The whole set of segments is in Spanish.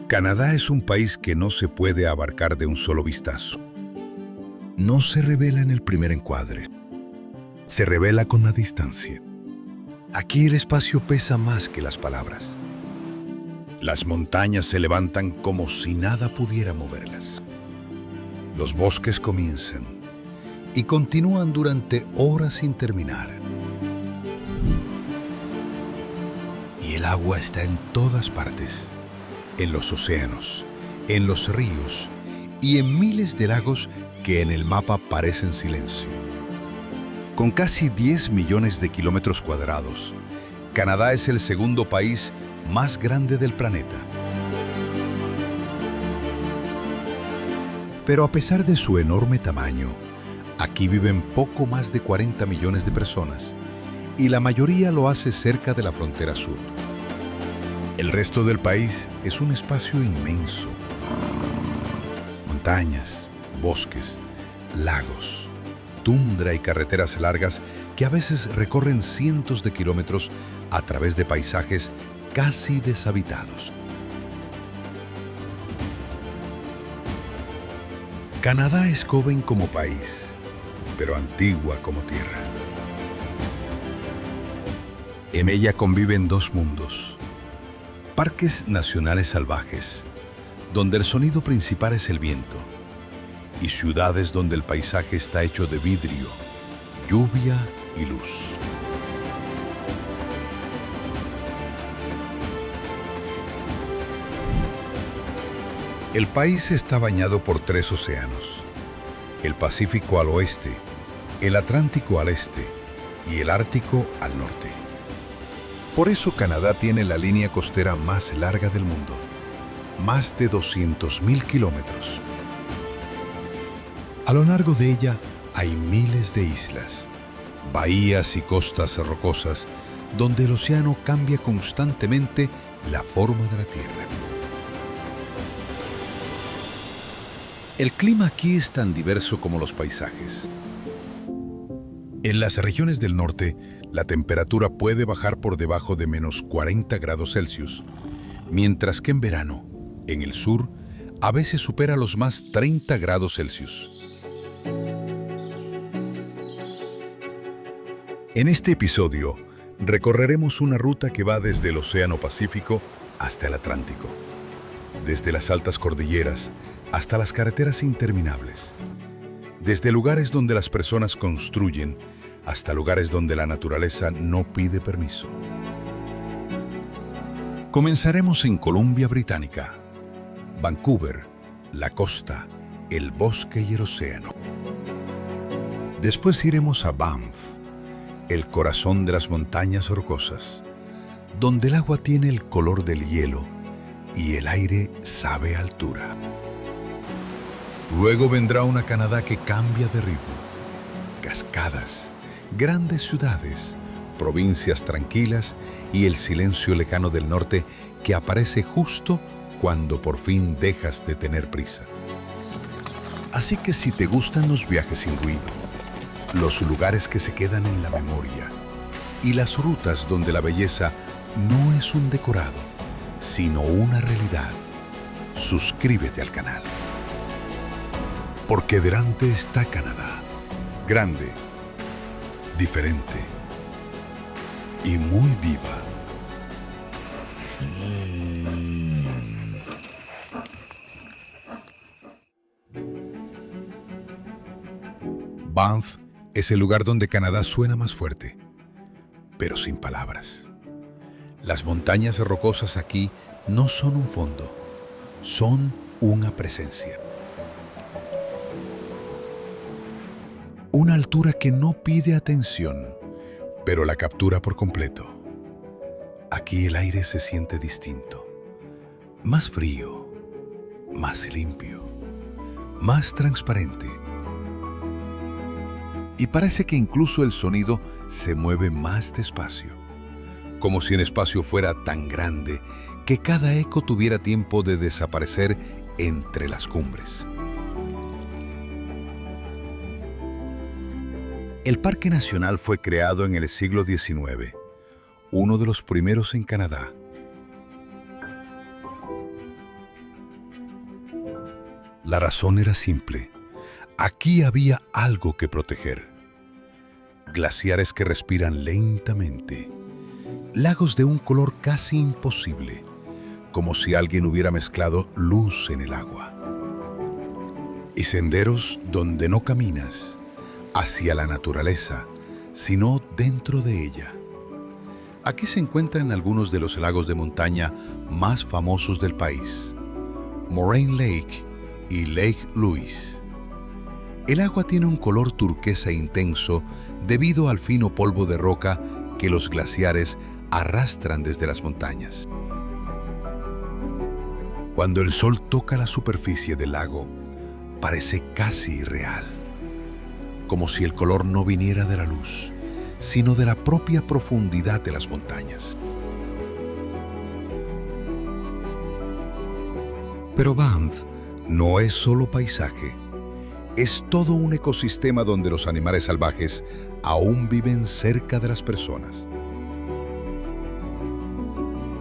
Canadá es un país que no se puede abarcar de un solo vistazo. No se revela en el primer encuadre. Se revela con la distancia. Aquí el espacio pesa más que las palabras. Las montañas se levantan como si nada pudiera moverlas. Los bosques comienzan y continúan durante horas sin terminar. Y el agua está en todas partes, en los océanos, en los ríos y en miles de lagos que en el mapa parecen silencio. Con casi 10 millones de kilómetros cuadrados, Canadá es el segundo país más grande del planeta. Pero a pesar de su enorme tamaño, aquí viven poco más de 40 millones de personas y la mayoría lo hace cerca de la frontera sur. El resto del país es un espacio inmenso. Montañas, bosques, lagos, tundra y carreteras largas que a veces recorren cientos de kilómetros a través de paisajes casi deshabitados. Canadá es joven como país, pero antigua como tierra. En ella conviven dos mundos. Parques nacionales salvajes, donde el sonido principal es el viento, y ciudades donde el paisaje está hecho de vidrio, lluvia y luz. El país está bañado por tres océanos: el Pacífico al oeste, el Atlántico al este y el Ártico al norte. Por eso Canadá tiene la línea costera más larga del mundo, más de 200.000 kilómetros. A lo largo de ella hay miles de islas, bahías y costas rocosas donde el océano cambia constantemente la forma de la tierra. El clima aquí es tan diverso como los paisajes. En las regiones del norte, la temperatura puede bajar por debajo de menos 40 grados Celsius, mientras que en verano, en el sur, a veces supera los más 30 grados Celsius. En este episodio, recorreremos una ruta que va desde el Océano Pacífico hasta el Atlántico, desde las altas cordilleras hasta las carreteras interminables, desde lugares donde las personas construyen hasta lugares donde la naturaleza no pide permiso. Comenzaremos en Columbia Británica, Vancouver, la costa, el bosque y el océano. Después iremos a Banff, el corazón de las montañas rocosas, donde el agua tiene el color del hielo y el aire sabe a altura. Luego vendrá una Canadá que cambia de ritmo. Cascadas, grandes ciudades, provincias tranquilas y el silencio lejano del norte que aparece justo cuando por fin dejas de tener prisa. Así que si te gustan los viajes sin ruido, los lugares que se quedan en la memoria y las rutas donde la belleza no es un decorado, sino una realidad, suscríbete al canal. Porque delante está Canadá, grande, diferente y muy viva. Banff es el lugar donde Canadá suena más fuerte, pero sin palabras. Las montañas rocosas aquí no son un fondo, son una presencia. Una altura que no pide atención, pero la captura por completo. Aquí el aire se siente distinto, más frío, más limpio, más transparente. Y parece que incluso el sonido se mueve más despacio, como si el espacio fuera tan grande que cada eco tuviera tiempo de desaparecer entre las cumbres. El Parque Nacional fue creado en el siglo XIX, uno de los primeros en Canadá. La razón era simple. Aquí había algo que proteger. Glaciares que respiran lentamente. Lagos de un color casi imposible, como si alguien hubiera mezclado luz en el agua. Y senderos donde no caminas hacia la naturaleza, sino dentro de ella. Aquí se encuentran algunos de los lagos de montaña más famosos del país: Moraine Lake y Lake Louise. El agua tiene un color turquesa intenso debido al fino polvo de roca que los glaciares arrastran desde las montañas. Cuando el sol toca la superficie del lago, parece casi irreal, como si el color no viniera de la luz, sino de la propia profundidad de las montañas. Pero Banff no es solo paisaje, es todo un ecosistema donde los animales salvajes aún viven cerca de las personas.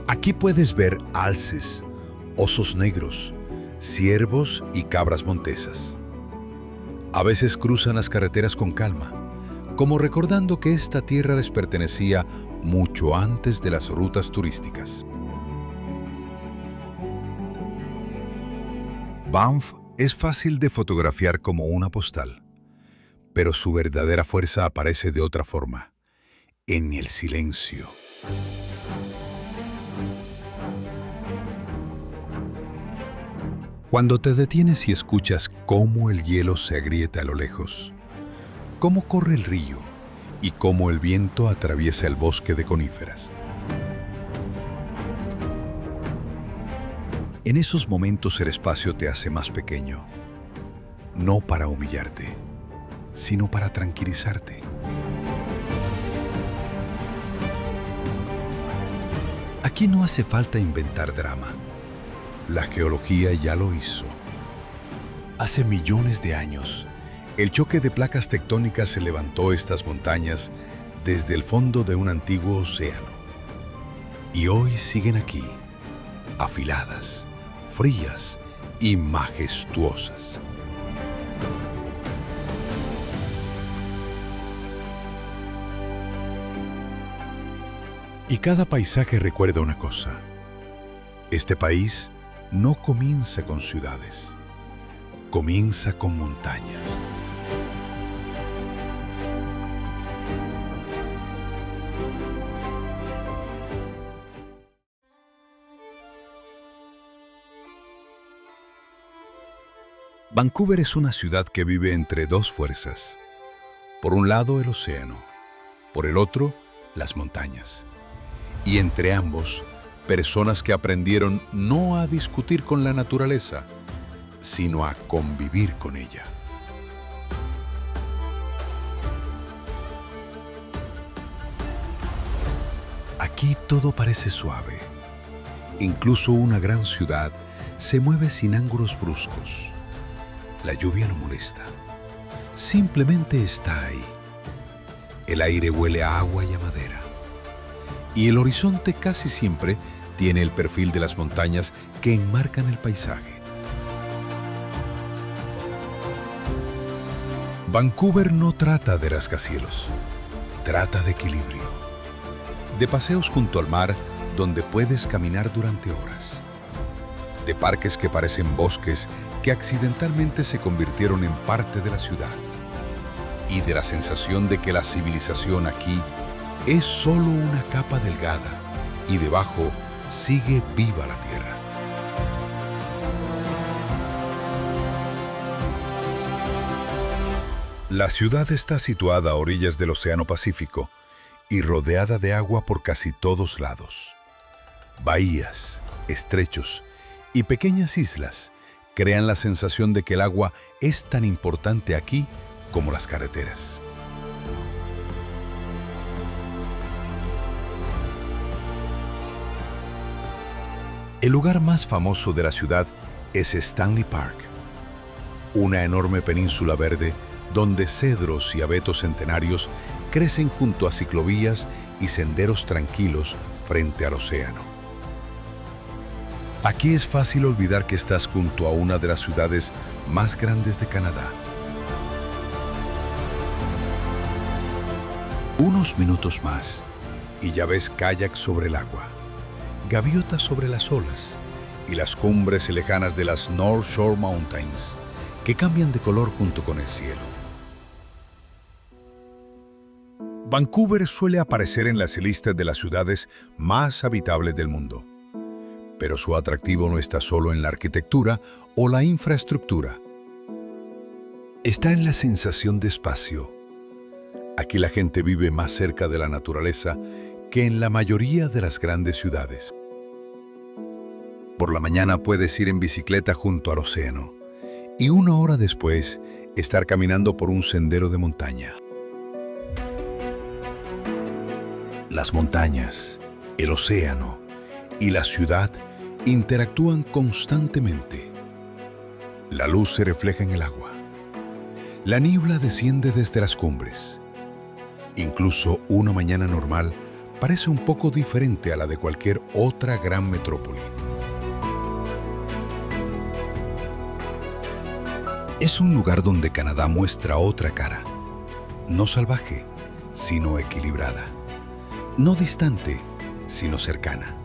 Aquí puedes ver alces, osos negros, ciervos y cabras montesas. A veces cruzan las carreteras con calma, como recordando que esta tierra les pertenecía mucho antes de las rutas turísticas. Banff es fácil de fotografiar como una postal, pero su verdadera fuerza aparece de otra forma, en el silencio. Cuando te detienes y escuchas cómo el hielo se agrieta a lo lejos, cómo corre el río y cómo el viento atraviesa el bosque de coníferas. En esos momentos el espacio te hace más pequeño, no para humillarte, sino para tranquilizarte. Aquí no hace falta inventar drama. La geología ya lo hizo. Hace millones de años, el choque de placas tectónicas levantó estas montañas desde el fondo de un antiguo océano. Y hoy siguen aquí, afiladas, frías y majestuosas. Y cada paisaje recuerda una cosa. Este país no comienza con ciudades, comienza con montañas. Vancouver es una ciudad que vive entre dos fuerzas. Por un lado el océano, por el otro las montañas. Y entre ambos, personas que aprendieron no a discutir con la naturaleza, sino a convivir con ella. Aquí todo parece suave. Incluso una gran ciudad se mueve sin ángulos bruscos. La lluvia no molesta. Simplemente está ahí. El aire huele a agua y a madera. Y el horizonte casi siempre tiene el perfil de las montañas que enmarcan el paisaje. Vancouver no trata de rascacielos, trata de equilibrio. De paseos junto al mar donde puedes caminar durante horas. De parques que parecen bosques que accidentalmente se convirtieron en parte de la ciudad. Y de la sensación de que la civilización aquí es solo una capa delgada y debajo sigue viva la tierra. La ciudad está situada a orillas del Océano Pacífico y rodeada de agua por casi todos lados. Bahías, estrechos y pequeñas islas crean la sensación de que el agua es tan importante aquí como las carreteras. El lugar más famoso de la ciudad es Stanley Park, una enorme península verde donde cedros y abetos centenarios crecen junto a ciclovías y senderos tranquilos frente al océano. Aquí es fácil olvidar que estás junto a una de las ciudades más grandes de Canadá. Unos minutos más y ya ves kayak sobre el agua, gaviotas sobre las olas y las cumbres lejanas de las North Shore Mountains que cambian de color junto con el cielo. Vancouver suele aparecer en las listas de las ciudades más habitables del mundo. Pero su atractivo no está solo en la arquitectura o la infraestructura. Está en la sensación de espacio. Aquí la gente vive más cerca de la naturaleza que en la mayoría de las grandes ciudades. Por la mañana puedes ir en bicicleta junto al océano y una hora después estar caminando por un sendero de montaña. Las montañas, el océano y la ciudad interactúan constantemente. La luz se refleja en el agua. La niebla desciende desde las cumbres. Incluso una mañana normal parece un poco diferente a la de cualquier otra gran metrópoli. Es un lugar donde Canadá muestra otra cara. No salvaje, sino equilibrada. No distante, sino cercana.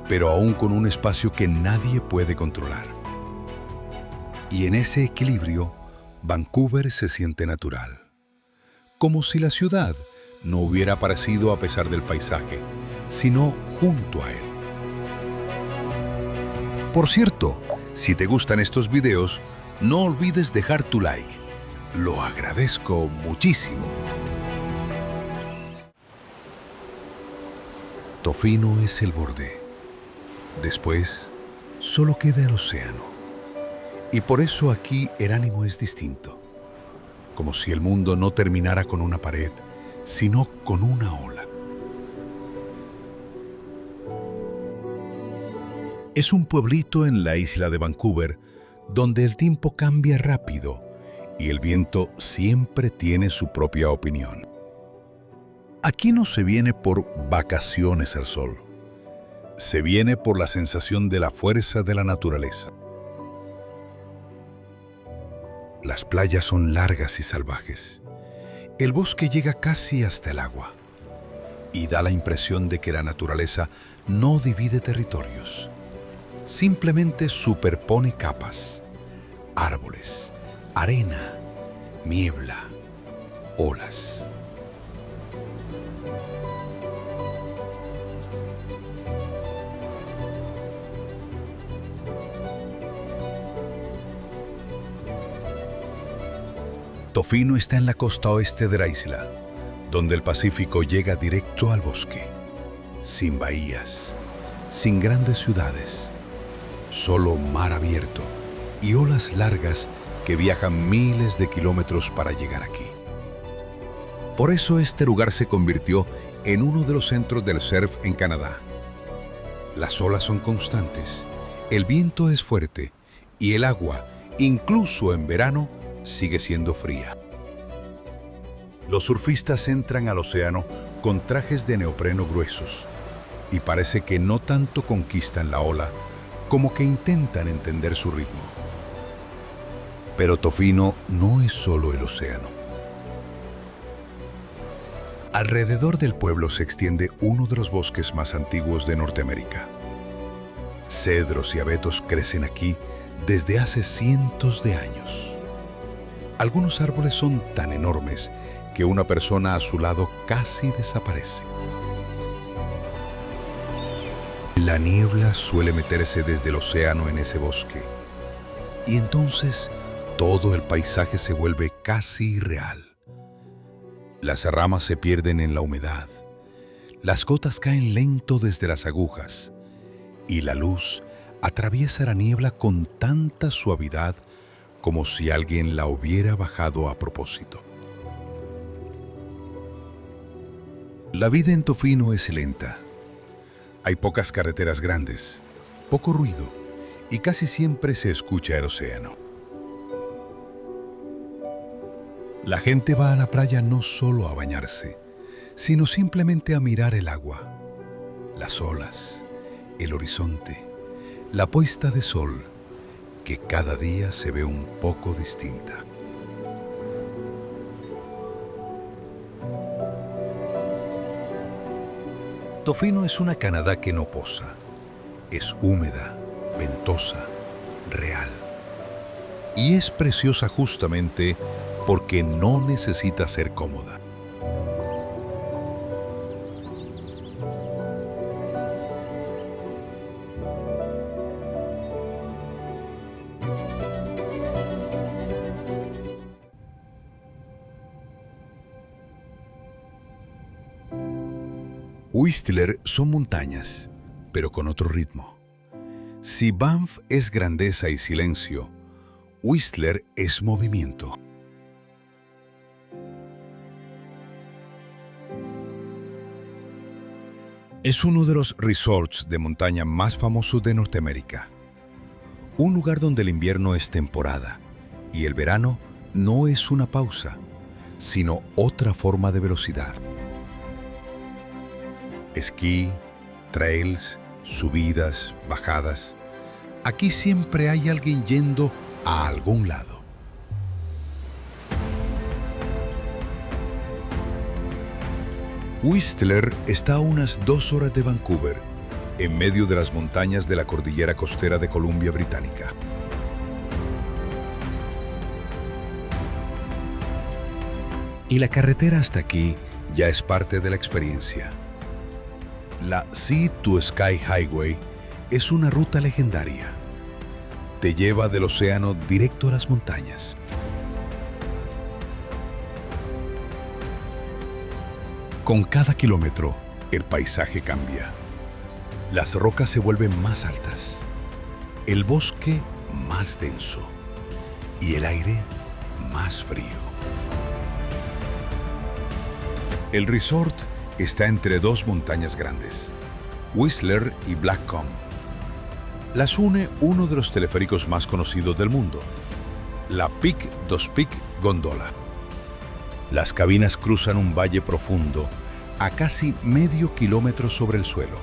Pero aún con un espacio que nadie puede controlar. Y en ese equilibrio, Vancouver se siente natural. Como si la ciudad no hubiera aparecido a pesar del paisaje, sino junto a él. Por cierto, si te gustan estos videos, no olvides dejar tu like. Lo agradezco muchísimo. Tofino es el borde. Después, solo queda el océano. Y por eso aquí el ánimo es distinto. Como si el mundo no terminara con una pared, sino con una ola. Es un pueblito en la isla de Vancouver, donde el tiempo cambia rápido y el viento siempre tiene su propia opinión. Aquí no se viene por vacaciones al sol. Se viene por la sensación de la fuerza de la naturaleza. Las playas son largas y salvajes. El bosque llega casi hasta el agua y da la impresión de que la naturaleza no divide territorios. Simplemente superpone capas, árboles, arena, niebla, olas. Tofino está en la costa oeste de la isla, donde el Pacífico llega directo al bosque, sin bahías, sin grandes ciudades, solo mar abierto y olas largas que viajan miles de kilómetros para llegar aquí. Por eso este lugar se convirtió en uno de los centros del surf en Canadá. Las olas son constantes, el viento es fuerte y el agua, incluso en verano, sigue siendo fría. Los surfistas entran al océano con trajes de neopreno gruesos y parece que no tanto conquistan la ola como que intentan entender su ritmo. Pero Tofino no es solo el océano. Alrededor del pueblo se extiende uno de los bosques más antiguos de Norteamérica. Cedros y abetos crecen aquí desde hace cientos de años. Algunos árboles son tan enormes que una persona a su lado casi desaparece. La niebla suele meterse desde el océano en ese bosque, y entonces todo el paisaje se vuelve casi irreal. Las ramas se pierden en la humedad, las gotas caen lento desde las agujas, y la luz atraviesa la niebla con tanta suavidad como si alguien la hubiera bajado a propósito. La vida en Tofino es lenta. Hay pocas carreteras grandes, poco ruido y casi siempre se escucha el océano. La gente va a la playa no solo a bañarse, sino simplemente a mirar el agua, las olas, el horizonte, la puesta de sol, que cada día se ve un poco distinta. Tofino es una Canadá que no posa. Es húmeda, ventosa, real. Y es preciosa justamente porque no necesita ser cómoda. Whistler son montañas, pero con otro ritmo. Si Banff es grandeza y silencio, Whistler es movimiento. Es uno de los resorts de montaña más famosos de Norteamérica. Un lugar donde el invierno es temporada y el verano no es una pausa, sino otra forma de velocidad. Esquí, trails, subidas, bajadas. Aquí siempre hay alguien yendo a algún lado. Whistler está a unas 2 horas de Vancouver, en medio de las montañas de la cordillera costera de Columbia Británica. Y la carretera hasta aquí ya es parte de la experiencia. La Sea to Sky Highway es una ruta legendaria. Te lleva del océano directo a las montañas. Con cada kilómetro, el paisaje cambia. Las rocas se vuelven más altas, el bosque más denso y el aire más frío. El resort está entre 2 montañas grandes, Whistler y Blackcomb. Las une uno de los teleféricos más conocidos del mundo, la Peak dos Peak Gondola. Las cabinas cruzan un valle profundo a casi medio kilómetro sobre el suelo.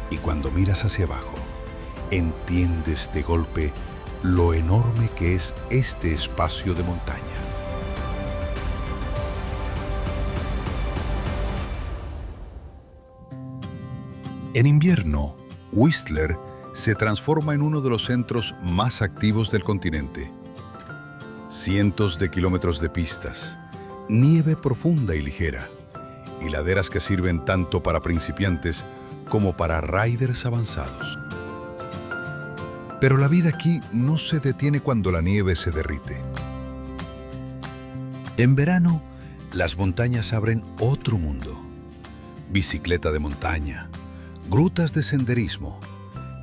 Y cuando miras hacia abajo, entiendes de golpe lo enorme que es este espacio de montaña. En invierno, Whistler se transforma en uno de los centros más activos del continente. Cientos de kilómetros de pistas, nieve profunda y ligera, y laderas que sirven tanto para principiantes como para riders avanzados. Pero la vida aquí no se detiene cuando la nieve se derrite. En verano, las montañas abren otro mundo. Bicicleta de montaña, grutas de senderismo,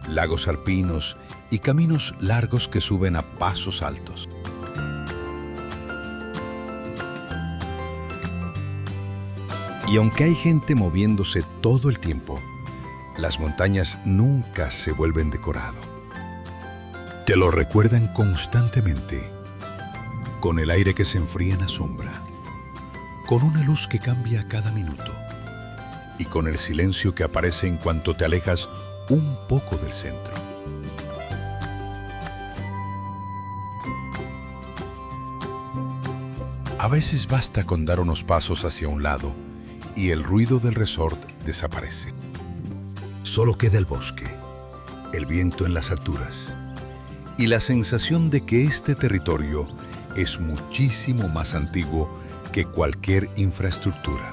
lagos alpinos y caminos largos que suben a pasos altos. Y aunque hay gente moviéndose todo el tiempo, las montañas nunca se vuelven decorado. Te lo recuerdan constantemente, con el aire que se enfría en la sombra, con una luz que cambia a cada minuto y con el silencio que aparece en cuanto te alejas un poco del centro. A veces basta con dar unos pasos hacia un lado y el ruido del resort desaparece. Solo queda el bosque, el viento en las alturas y la sensación de que este territorio es muchísimo más antiguo que cualquier infraestructura.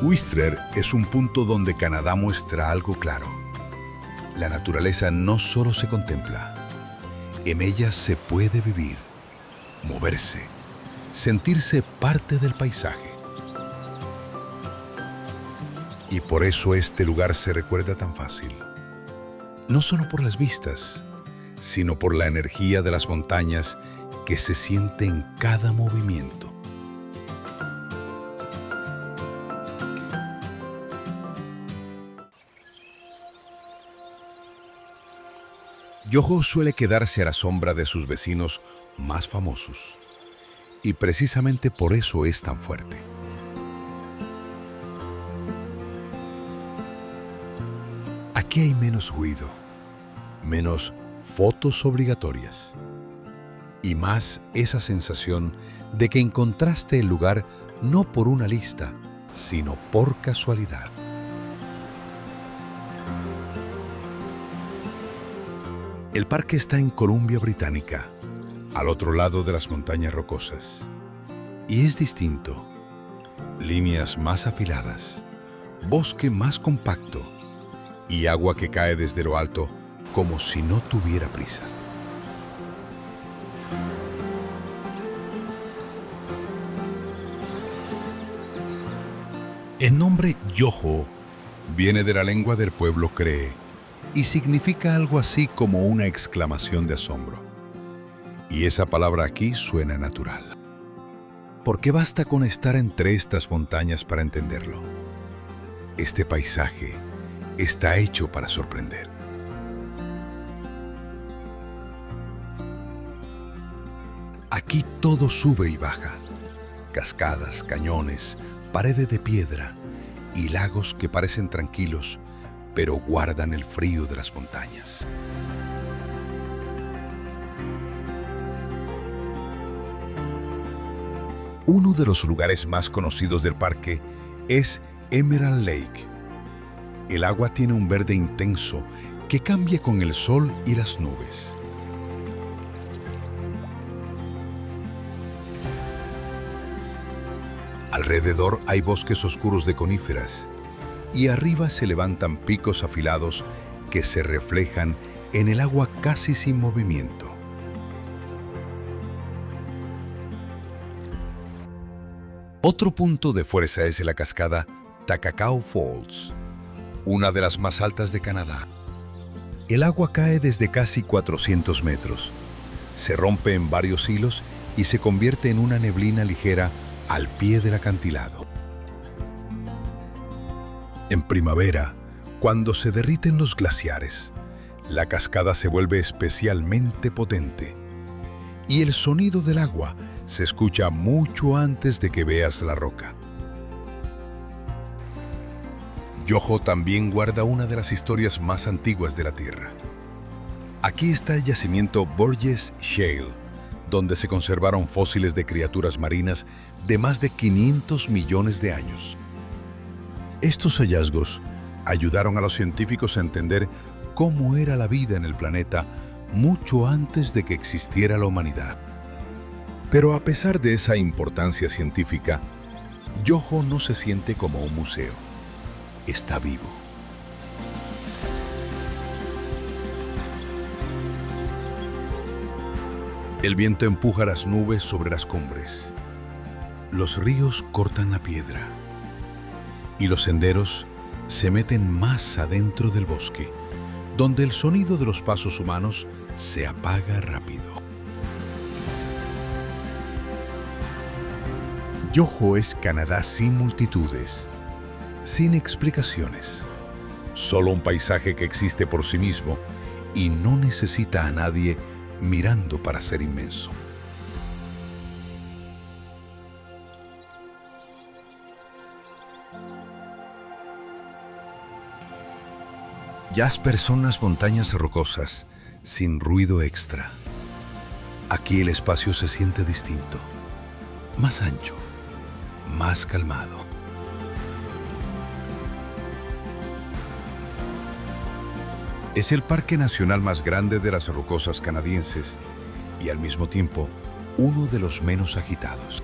Whistler es un punto donde Canadá muestra algo claro. La naturaleza no solo se contempla, en ella se puede vivir, moverse, sentirse parte del paisaje. Y por eso este lugar se recuerda tan fácil. No solo por las vistas, sino por la energía de las montañas que se siente en cada movimiento. Yoho suele quedarse a la sombra de sus vecinos más famosos, y precisamente por eso es tan fuerte. Aquí hay menos ruido, menos fotos obligatorias y más esa sensación de que encontraste el lugar no por una lista, sino por casualidad. El parque está en Columbia Británica, al otro lado de las montañas rocosas, y es distinto. Líneas más afiladas, bosque más compacto y agua que cae desde lo alto como si no tuviera prisa. El nombre Yoho viene de la lengua del pueblo cree y significa algo así como una exclamación de asombro. Y esa palabra aquí suena natural, porque basta con estar entre estas montañas para entenderlo. Este paisaje está hecho para sorprender. Aquí todo sube y baja. Cascadas, cañones, paredes de piedra y lagos que parecen tranquilos, pero guardan el frío de las montañas. Uno de los lugares más conocidos del parque es Emerald Lake. El agua tiene un verde intenso que cambia con el sol y las nubes. Alrededor hay bosques oscuros de coníferas y arriba se levantan picos afilados que se reflejan en el agua casi sin movimiento. Otro punto de fuerza es la cascada Takakau Falls, una de las más altas de Canadá. El agua cae desde casi 400 metros, se rompe en varios hilos y se convierte en una neblina ligera al pie del acantilado. En primavera, cuando se derriten los glaciares, la cascada se vuelve especialmente potente y el sonido del agua se escucha mucho antes de que veas la roca. Yoho también guarda una de las historias más antiguas de la Tierra. Aquí está el yacimiento Burgess Shale, donde se conservaron fósiles de criaturas marinas de más de 500 millones de años. Estos hallazgos ayudaron a los científicos a entender cómo era la vida en el planeta mucho antes de que existiera la humanidad. Pero a pesar de esa importancia científica, Yoho no se siente como un museo. Está vivo. El viento empuja las nubes sobre las cumbres. Los ríos cortan la piedra. Y los senderos se meten más adentro del bosque, donde el sonido de los pasos humanos se apaga rápido. Yoho es Canadá sin multitudes, sin explicaciones. Solo un paisaje que existe por sí mismo y no necesita a nadie mirando para ser inmenso. Jasper son las montañas rocosas, sin ruido extra. Aquí el espacio se siente distinto, más ancho, más calmado. Es el parque nacional más grande de las rocosas canadienses y al mismo tiempo uno de los menos agitados.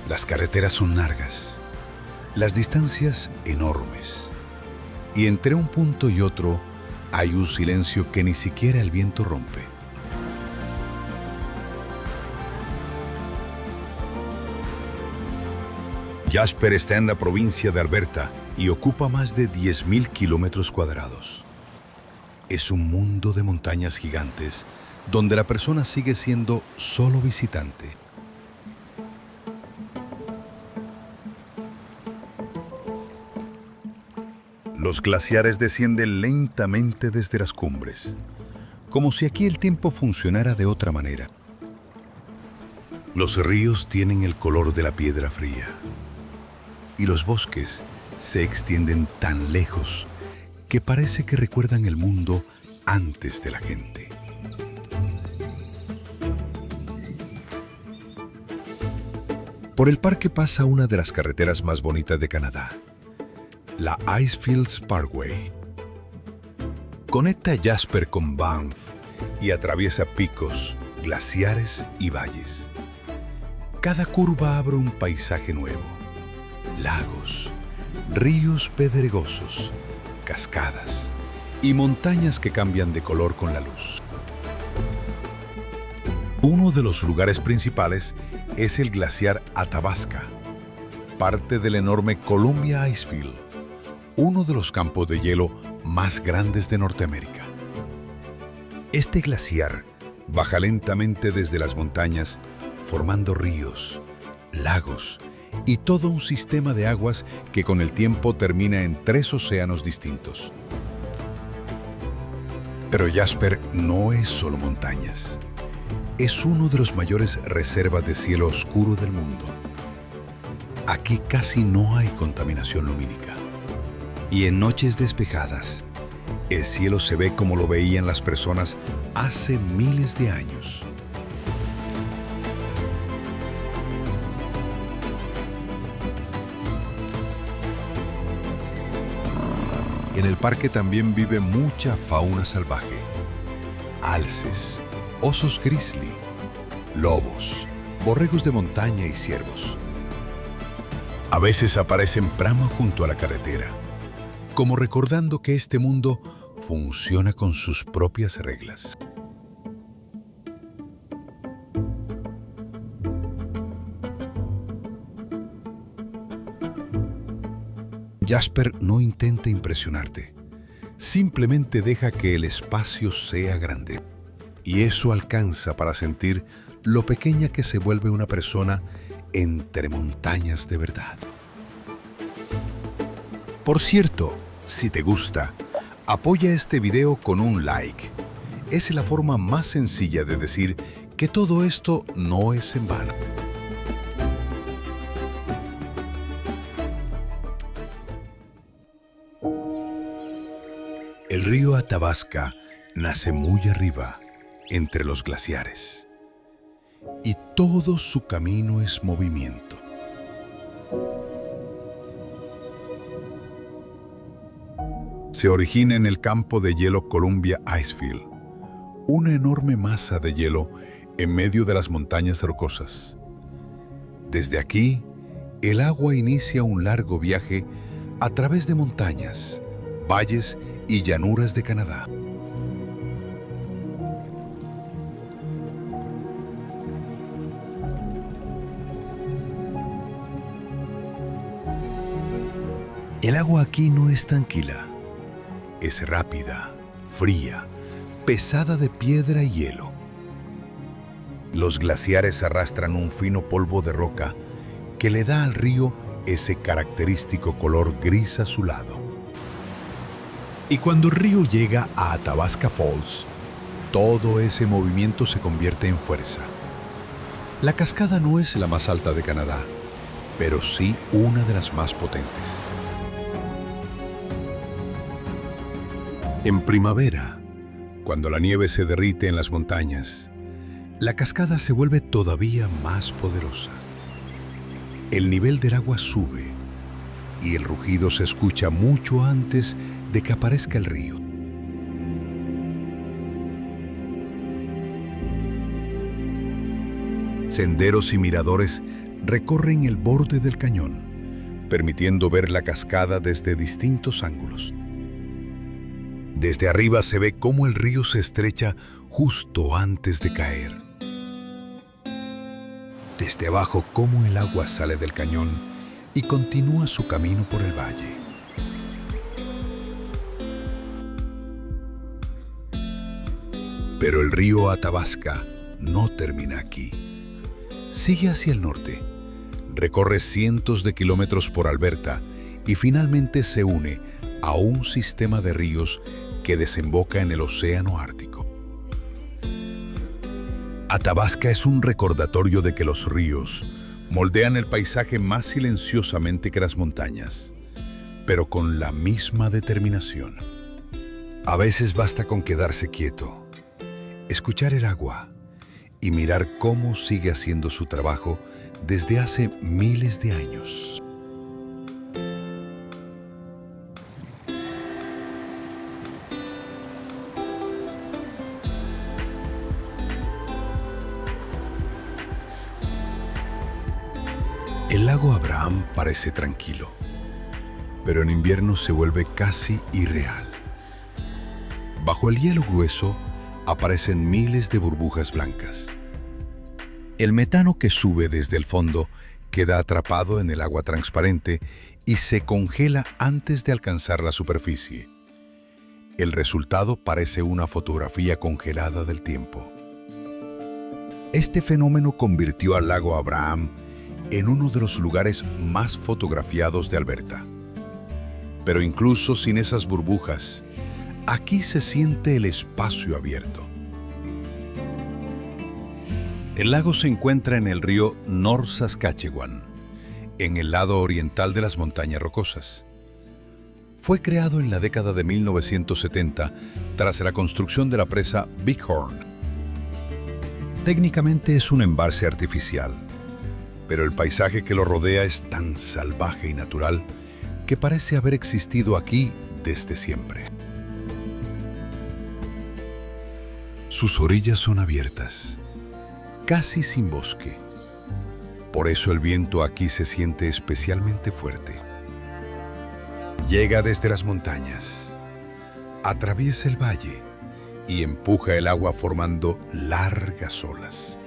Las carreteras son largas, las distancias enormes. Y entre un punto y otro hay un silencio que ni siquiera el viento rompe. Jasper está en la provincia de Alberta y ocupa más de 10.000 kilómetros cuadrados. Es un mundo de montañas gigantes donde la persona sigue siendo solo visitante. Los glaciares descienden lentamente desde las cumbres, como si aquí el tiempo funcionara de otra manera. Los ríos tienen el color de la piedra fría y los bosques se extienden tan lejos que parece que recuerdan el mundo antes de la gente. Por el parque pasa una de las carreteras más bonitas de Canadá, la Icefields Parkway. Conecta Jasper con Banff y atraviesa picos, glaciares y valles. Cada curva abre un paisaje nuevo: lagos, ríos pedregosos, cascadas y montañas que cambian de color con la luz. Uno de los lugares principales es el glaciar Athabasca, parte del enorme Columbia Icefield, uno de los campos de hielo más grandes de Norteamérica. Este glaciar baja lentamente desde las montañas, formando ríos, lagos y todo un sistema de aguas que con el tiempo termina en 3 océanos distintos. Pero Jasper no es solo montañas. Es uno de los mayores reservas de cielo oscuro del mundo. Aquí casi no hay contaminación lumínica. Y en noches despejadas, el cielo se ve como lo veían las personas hace miles de años. En el parque también vive mucha fauna salvaje: alces, osos grizzly, lobos, borregos de montaña y ciervos. A veces aparecen pramas junto a la carretera, como recordando que este mundo funciona con sus propias reglas. Jasper no intenta impresionarte, simplemente deja que el espacio sea grande. Y eso alcanza para sentir lo pequeña que se vuelve una persona entre montañas de verdad. Por cierto, si te gusta, apoya este video con un like. Es la forma más sencilla de decir que todo esto no es en vano. El río Athabasca nace muy arriba, entre los glaciares, y todo su camino es movimiento. Se origina en el campo de hielo Columbia Icefield, una enorme masa de hielo en medio de las montañas rocosas. Desde aquí, el agua inicia un largo viaje a través de montañas, valles y llanuras de Canadá. El agua aquí no es tranquila. Es rápida, fría, pesada de piedra y hielo. Los glaciares arrastran un fino polvo de roca que le da al río ese característico color gris azulado. Y cuando el río llega a Athabasca Falls, todo ese movimiento se convierte en fuerza. La cascada no es la más alta de Canadá, pero sí una de las más potentes. En primavera, cuando la nieve se derrite en las montañas, la cascada se vuelve todavía más poderosa. El nivel del agua sube y el rugido se escucha mucho antes de que aparezca el río. Senderos y miradores recorren el borde del cañón, permitiendo ver la cascada desde distintos ángulos. Desde arriba se ve cómo el río se estrecha justo antes de caer. Desde abajo, cómo el agua sale del cañón y continúa su camino por el valle. Pero el río Athabasca no termina aquí. Sigue hacia el norte, recorre cientos de kilómetros por Alberta y finalmente se une a un sistema de ríos que desemboca en el Océano Ártico. Athabasca es un recordatorio de que los ríos moldean el paisaje más silenciosamente que las montañas, pero con la misma determinación. A veces basta con quedarse quieto, escuchar el agua y mirar cómo sigue haciendo su trabajo desde hace miles de años. El lago Abraham parece tranquilo, pero en invierno se vuelve casi irreal. Bajo el hielo grueso aparecen miles de burbujas blancas. El metano que sube desde el fondo queda atrapado en el agua transparente y se congela antes de alcanzar la superficie. El resultado parece una fotografía congelada del tiempo. Este fenómeno convirtió al lago Abraham en uno de los lugares más fotografiados de Alberta. Pero incluso sin esas burbujas, aquí se siente el espacio abierto. El lago se encuentra en el río North Saskatchewan, en el lado oriental de las Montañas Rocosas. Fue creado en la década de 1970 tras la construcción de la presa Bighorn. Técnicamente es un embalse artificial, pero el paisaje que lo rodea es tan salvaje y natural que parece haber existido aquí desde siempre. Sus orillas son abiertas, casi sin bosque. Por eso el viento aquí se siente especialmente fuerte. Llega desde las montañas, atraviesa el valle y empuja el agua formando largas olas.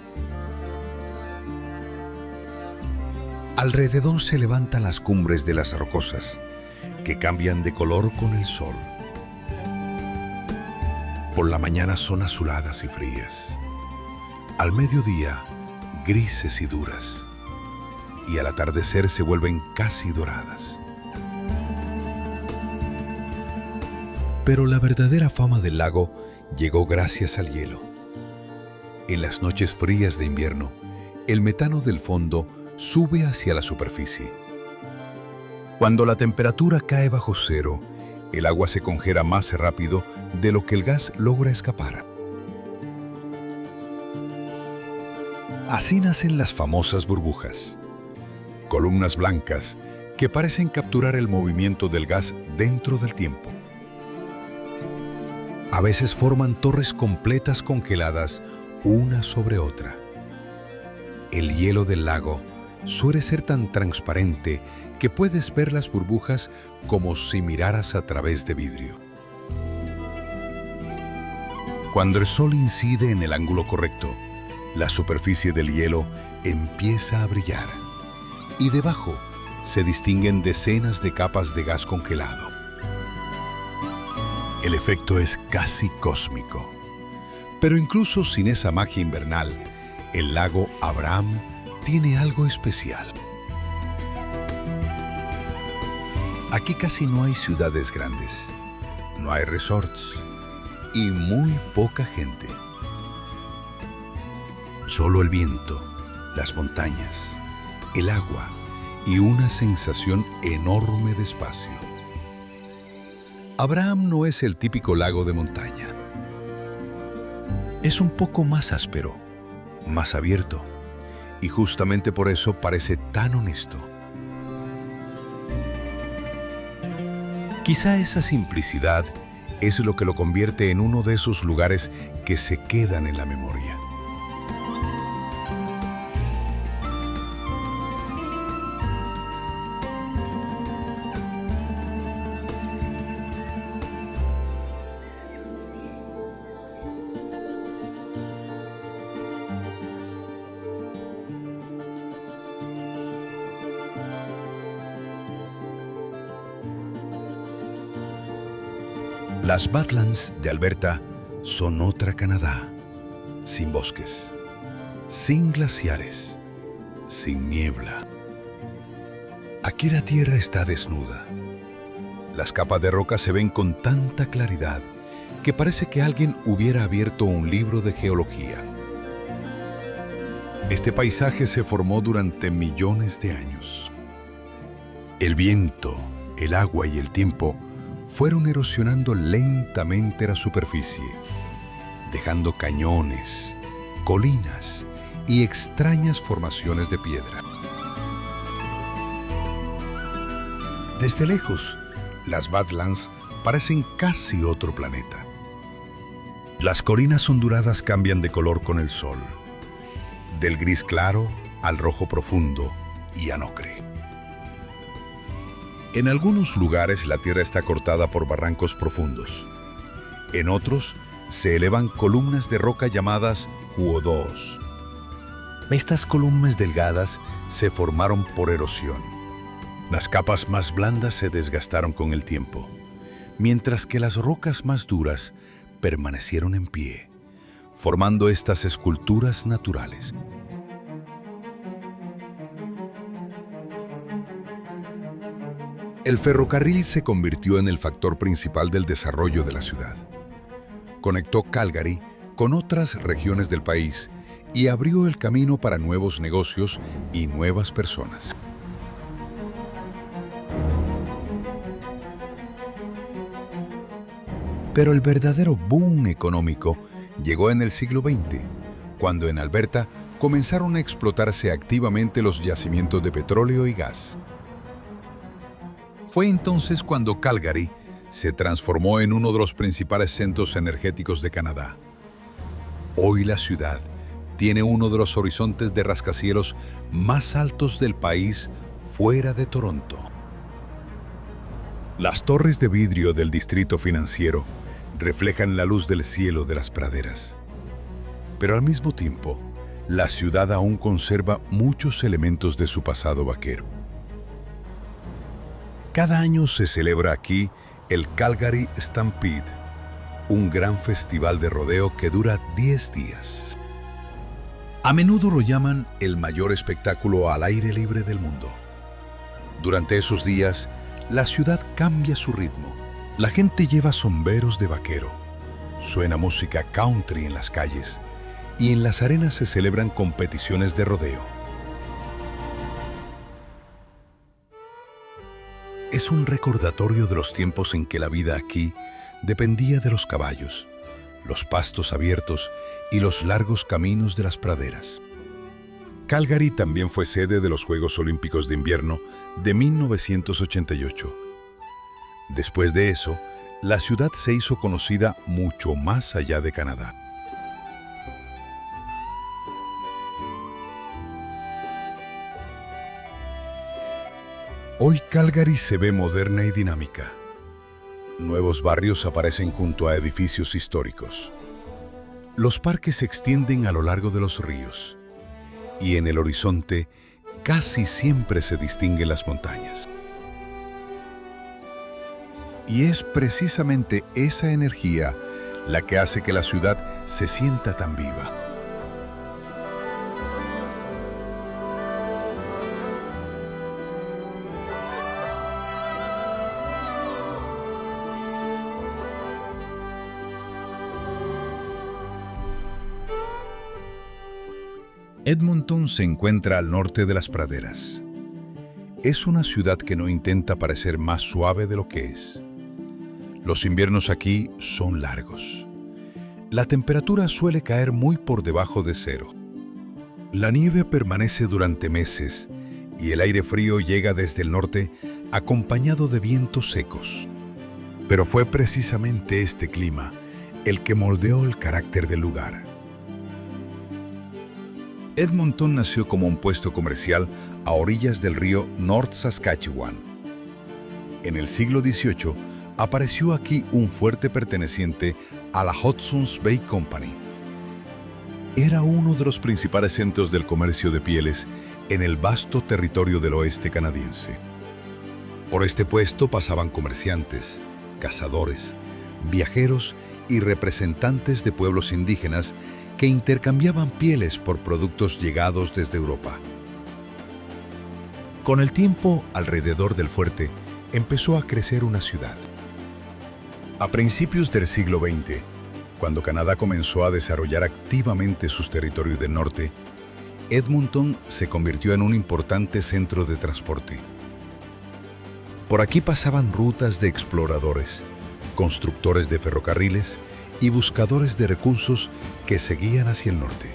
Alrededor se levantan las cumbres de las rocosas, que cambian de color con el sol. Por la mañana son azuladas y frías. Al mediodía, grises y duras. Y al atardecer se vuelven casi doradas. Pero la verdadera fama del lago llegó gracias al hielo. En las noches frías de invierno, el metano del fondo sube hacia la superficie. Cuando la temperatura cae bajo cero, el agua se congela más rápido de lo que el gas logra escapar. Así nacen las famosas burbujas, columnas blancas que parecen capturar el movimiento del gas dentro del tiempo. A veces forman torres completas congeladas una sobre otra. El hielo del lago suele ser tan transparente que puedes ver las burbujas como si miraras a través de vidrio. Cuando el sol incide en el ángulo correcto, la superficie del hielo empieza a brillar y debajo se distinguen decenas de capas de gas congelado. El efecto es casi cósmico, pero incluso sin esa magia invernal, el lago Abraham tiene algo especial. Aquí casi no hay ciudades grandes, no hay resorts y muy poca gente. Solo el viento, las montañas, el agua y una sensación enorme de espacio. Abraham no es el típico lago de montaña. Es un poco más áspero, más abierto, y justamente por eso parece tan honesto. Quizá esa simplicidad es lo que lo convierte en uno de esos lugares que se quedan en la memoria. Las Badlands de Alberta son otra Canadá, sin bosques, sin glaciares, sin niebla. Aquí la tierra está desnuda. Las capas de roca se ven con tanta claridad que parece que alguien hubiera abierto un libro de geología. Este paisaje se formó durante millones de años. El viento, el agua y el tiempo fueron erosionando lentamente la superficie, dejando cañones, colinas y extrañas formaciones de piedra. Desde lejos, las Badlands parecen casi otro planeta. Las colinas onduladas cambian de color con el sol, del gris claro al rojo profundo y a ocre. En algunos lugares la tierra está cortada por barrancos profundos. En otros se elevan columnas de roca llamadas huodos. Estas columnas delgadas se formaron por erosión. Las capas más blandas se desgastaron con el tiempo, mientras que las rocas más duras permanecieron en pie, formando estas esculturas naturales. El ferrocarril se convirtió en el factor principal del desarrollo de la ciudad. Conectó Calgary con otras regiones del país y abrió el camino para nuevos negocios y nuevas personas. Pero el verdadero boom económico llegó en el siglo XX, cuando en Alberta comenzaron a explotarse activamente los yacimientos de petróleo y gas. Fue entonces cuando Calgary se transformó en uno de los principales centros energéticos de Canadá. Hoy la ciudad tiene uno de los horizontes de rascacielos más altos del país fuera de Toronto. Las torres de vidrio del distrito financiero reflejan la luz del cielo de las praderas. Pero al mismo tiempo, la ciudad aún conserva muchos elementos de su pasado vaquero. Cada año se celebra aquí el Calgary Stampede, un gran festival de rodeo que dura 10 días. A menudo lo llaman el mayor espectáculo al aire libre del mundo. Durante esos días, la ciudad cambia su ritmo. La gente lleva sombreros de vaquero, suena música country en las calles y en las arenas se celebran competiciones de rodeo. Es un recordatorio de los tiempos en que la vida aquí dependía de los caballos, los pastos abiertos y los largos caminos de las praderas. Calgary también fue sede de los Juegos Olímpicos de Invierno de 1988. Después de eso, la ciudad se hizo conocida mucho más allá de Canadá. Hoy Calgary se ve moderna y dinámica. Nuevos barrios aparecen junto a edificios históricos. Los parques se extienden a lo largo de los ríos. Y en el horizonte casi siempre se distinguen las montañas. Y es precisamente esa energía la que hace que la ciudad se sienta tan viva. Edmonton se encuentra al norte de las praderas. Es una ciudad que no intenta parecer más suave de lo que es. Los inviernos aquí son largos. La temperatura suele caer muy por debajo de cero. La nieve permanece durante meses y el aire frío llega desde el norte acompañado de vientos secos. Pero fue precisamente este clima el que moldeó el carácter del lugar. Edmonton nació como un puesto comercial a orillas del río North Saskatchewan. En el siglo XVIII, apareció aquí un fuerte perteneciente a la Hudson's Bay Company. Era uno de los principales centros del comercio de pieles en el vasto territorio del oeste canadiense. Por este puesto pasaban comerciantes, cazadores, viajeros y representantes de pueblos indígenas que intercambiaban pieles por productos llegados desde Europa. Con el tiempo, alrededor del fuerte, empezó a crecer una ciudad. A principios del siglo XX, cuando Canadá comenzó a desarrollar activamente sus territorios del norte, Edmonton se convirtió en un importante centro de transporte. Por aquí pasaban rutas de exploradores, constructores de ferrocarriles y buscadores de recursos que seguían hacia el norte.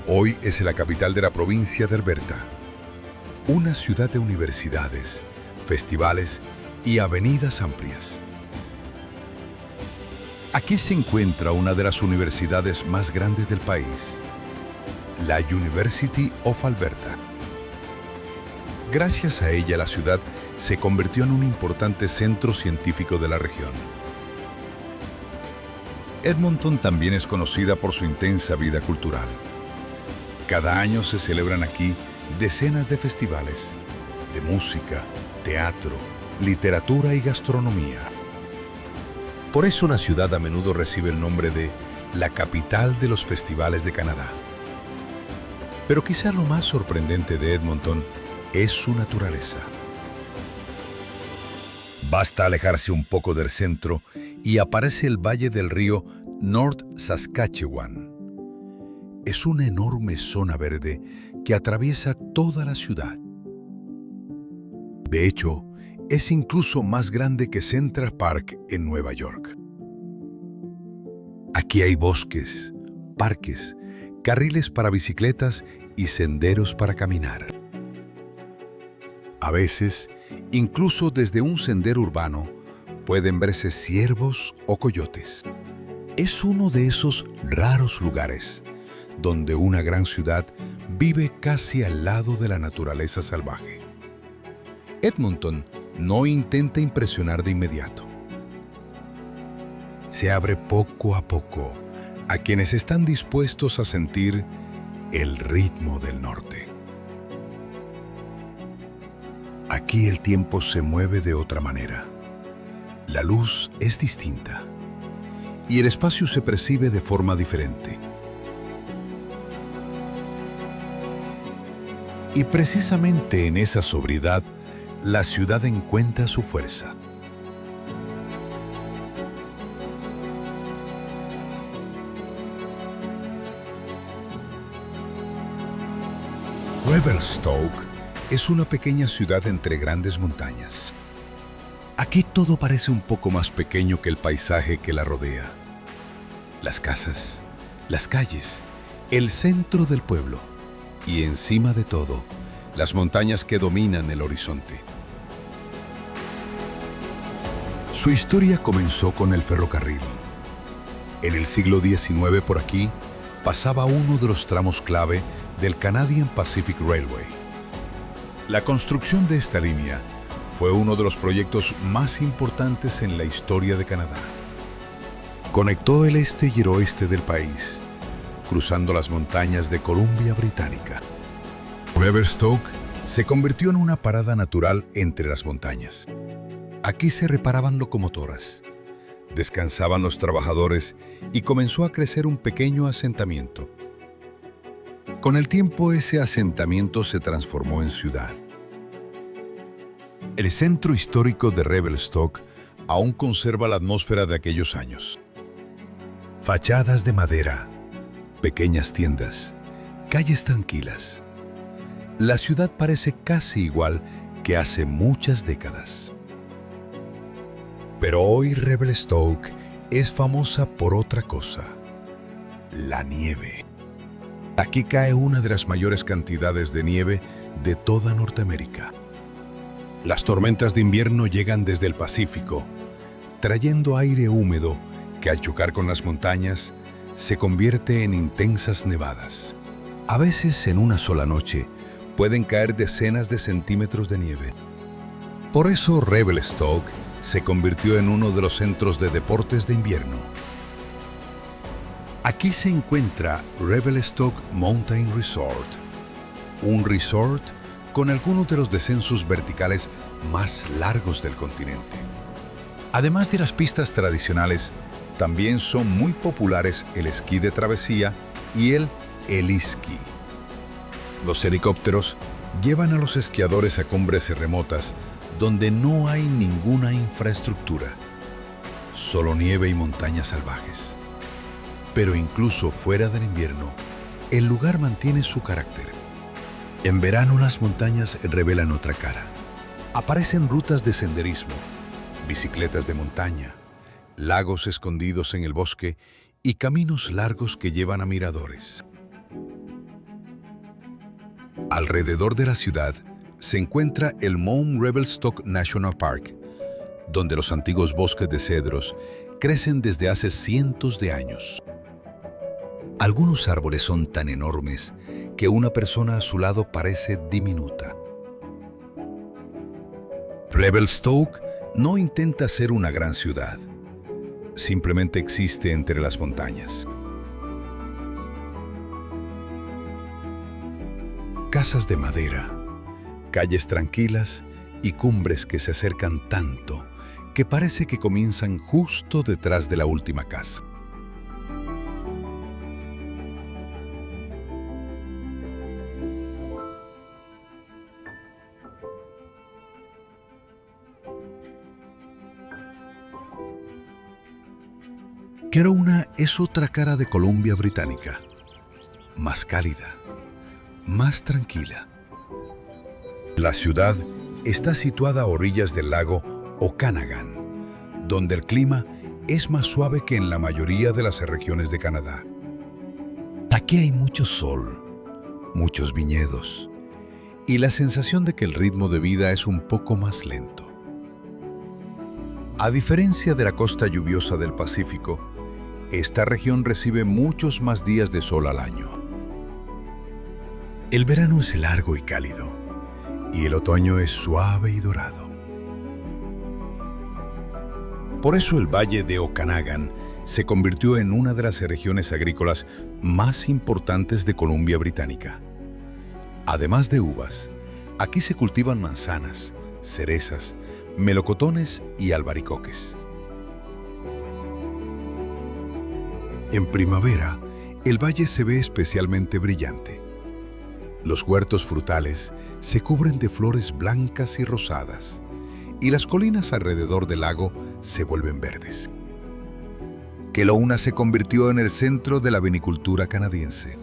Hoy es la capital de la provincia de Alberta, una ciudad de universidades, festivales y avenidas amplias. Aquí se encuentra una de las universidades más grandes del país, la University of Alberta. Gracias a ella, la ciudad se convirtió en un importante centro científico de la región. Edmonton también es conocida por su intensa vida cultural. Cada año se celebran aquí decenas de festivales de música, teatro, literatura y gastronomía. Por eso una ciudad a menudo recibe el nombre de la capital de los festivales de Canadá. Pero quizá lo más sorprendente de Edmonton es su naturaleza. Basta alejarse un poco del centro y aparece el valle del río North Saskatchewan. Es una enorme zona verde que atraviesa toda la ciudad. De hecho, es incluso más grande que Central Park en Nueva York. Aquí hay bosques, parques, carriles para bicicletas y senderos para caminar. A veces, incluso desde un sendero urbano, pueden verse ciervos o coyotes. Es uno de esos raros lugares donde una gran ciudad vive casi al lado de la naturaleza salvaje. Edmonton no intenta impresionar de inmediato. Se abre poco a poco a quienes están dispuestos a sentir el ritmo del norte. Aquí el tiempo se mueve de otra manera. La luz es distinta y el espacio se percibe de forma diferente. Y precisamente en esa sobriedad, la ciudad encuentra su fuerza. Revelstoke es una pequeña ciudad entre grandes montañas. Aquí todo parece un poco más pequeño que el paisaje que la rodea. Las casas, las calles, el centro del pueblo y encima de todo, las montañas que dominan el horizonte. Su historia comenzó con el ferrocarril. En el siglo XIX por aquí pasaba uno de los tramos clave del Canadian Pacific Railway. La construcción de esta línea fue uno de los proyectos más importantes en la historia de Canadá. Conectó el este y el oeste del país, cruzando las montañas de Columbia Británica. Revelstoke se convirtió en una parada natural entre las montañas. Aquí se reparaban locomotoras, descansaban los trabajadores y comenzó a crecer un pequeño asentamiento. Con el tiempo, ese asentamiento se transformó en ciudad. El centro histórico de Revelstoke aún conserva la atmósfera de aquellos años. Fachadas de madera, pequeñas tiendas, calles tranquilas. La ciudad parece casi igual que hace muchas décadas. Pero hoy Revelstoke es famosa por otra cosa: la nieve. Aquí cae una de las mayores cantidades de nieve de toda Norteamérica. Las tormentas de invierno llegan desde el Pacífico, trayendo aire húmedo que al chocar con las montañas se convierte en intensas nevadas. A veces en una sola noche pueden caer decenas de centímetros de nieve. Por eso Revelstoke se convirtió en uno de los centros de deportes de invierno. Aquí se encuentra Revelstoke Mountain Resort, un resort con algunos de los descensos verticales más largos del continente. Además de las pistas tradicionales, también son muy populares el esquí de travesía y el heliski. Los helicópteros llevan a los esquiadores a cumbres remotas donde no hay ninguna infraestructura, solo nieve y montañas salvajes. Pero incluso fuera del invierno, el lugar mantiene su carácter. En verano las montañas revelan otra cara, Aparecen rutas de senderismo, bicicletas de montaña, lagos escondidos en el bosque y caminos largos que llevan a miradores. Alrededor de la ciudad se encuentra el Mount Revelstoke National Park, donde los antiguos bosques de cedros crecen desde hace cientos de años. Algunos árboles son tan enormes que una persona a su lado parece diminuta. Revelstoke no intenta ser una gran ciudad, simplemente existe entre las montañas. Casas de madera, calles tranquilas y cumbres que se acercan tanto que parece que comienzan justo detrás de la última casa. Kelowna es otra cara de Columbia Británica, más cálida, más tranquila. La ciudad está situada a orillas del lago Okanagan, donde el clima es más suave que en la mayoría de las regiones de Canadá. Aquí hay mucho sol, muchos viñedos y la sensación de que el ritmo de vida es un poco más lento. A diferencia de la costa lluviosa del Pacífico, esta región recibe muchos más días de sol al año. El verano es largo y cálido, y el otoño es suave y dorado. Por eso el Valle de Okanagan se convirtió en una de las regiones agrícolas más importantes de Columbia Británica. Además de uvas, aquí se cultivan manzanas, cerezas, melocotones y albaricoques. En primavera, el valle se ve especialmente brillante. Los huertos frutales se cubren de flores blancas y rosadas, y las colinas alrededor del lago se vuelven verdes. Kelowna se convirtió en el centro de la vinicultura canadiense.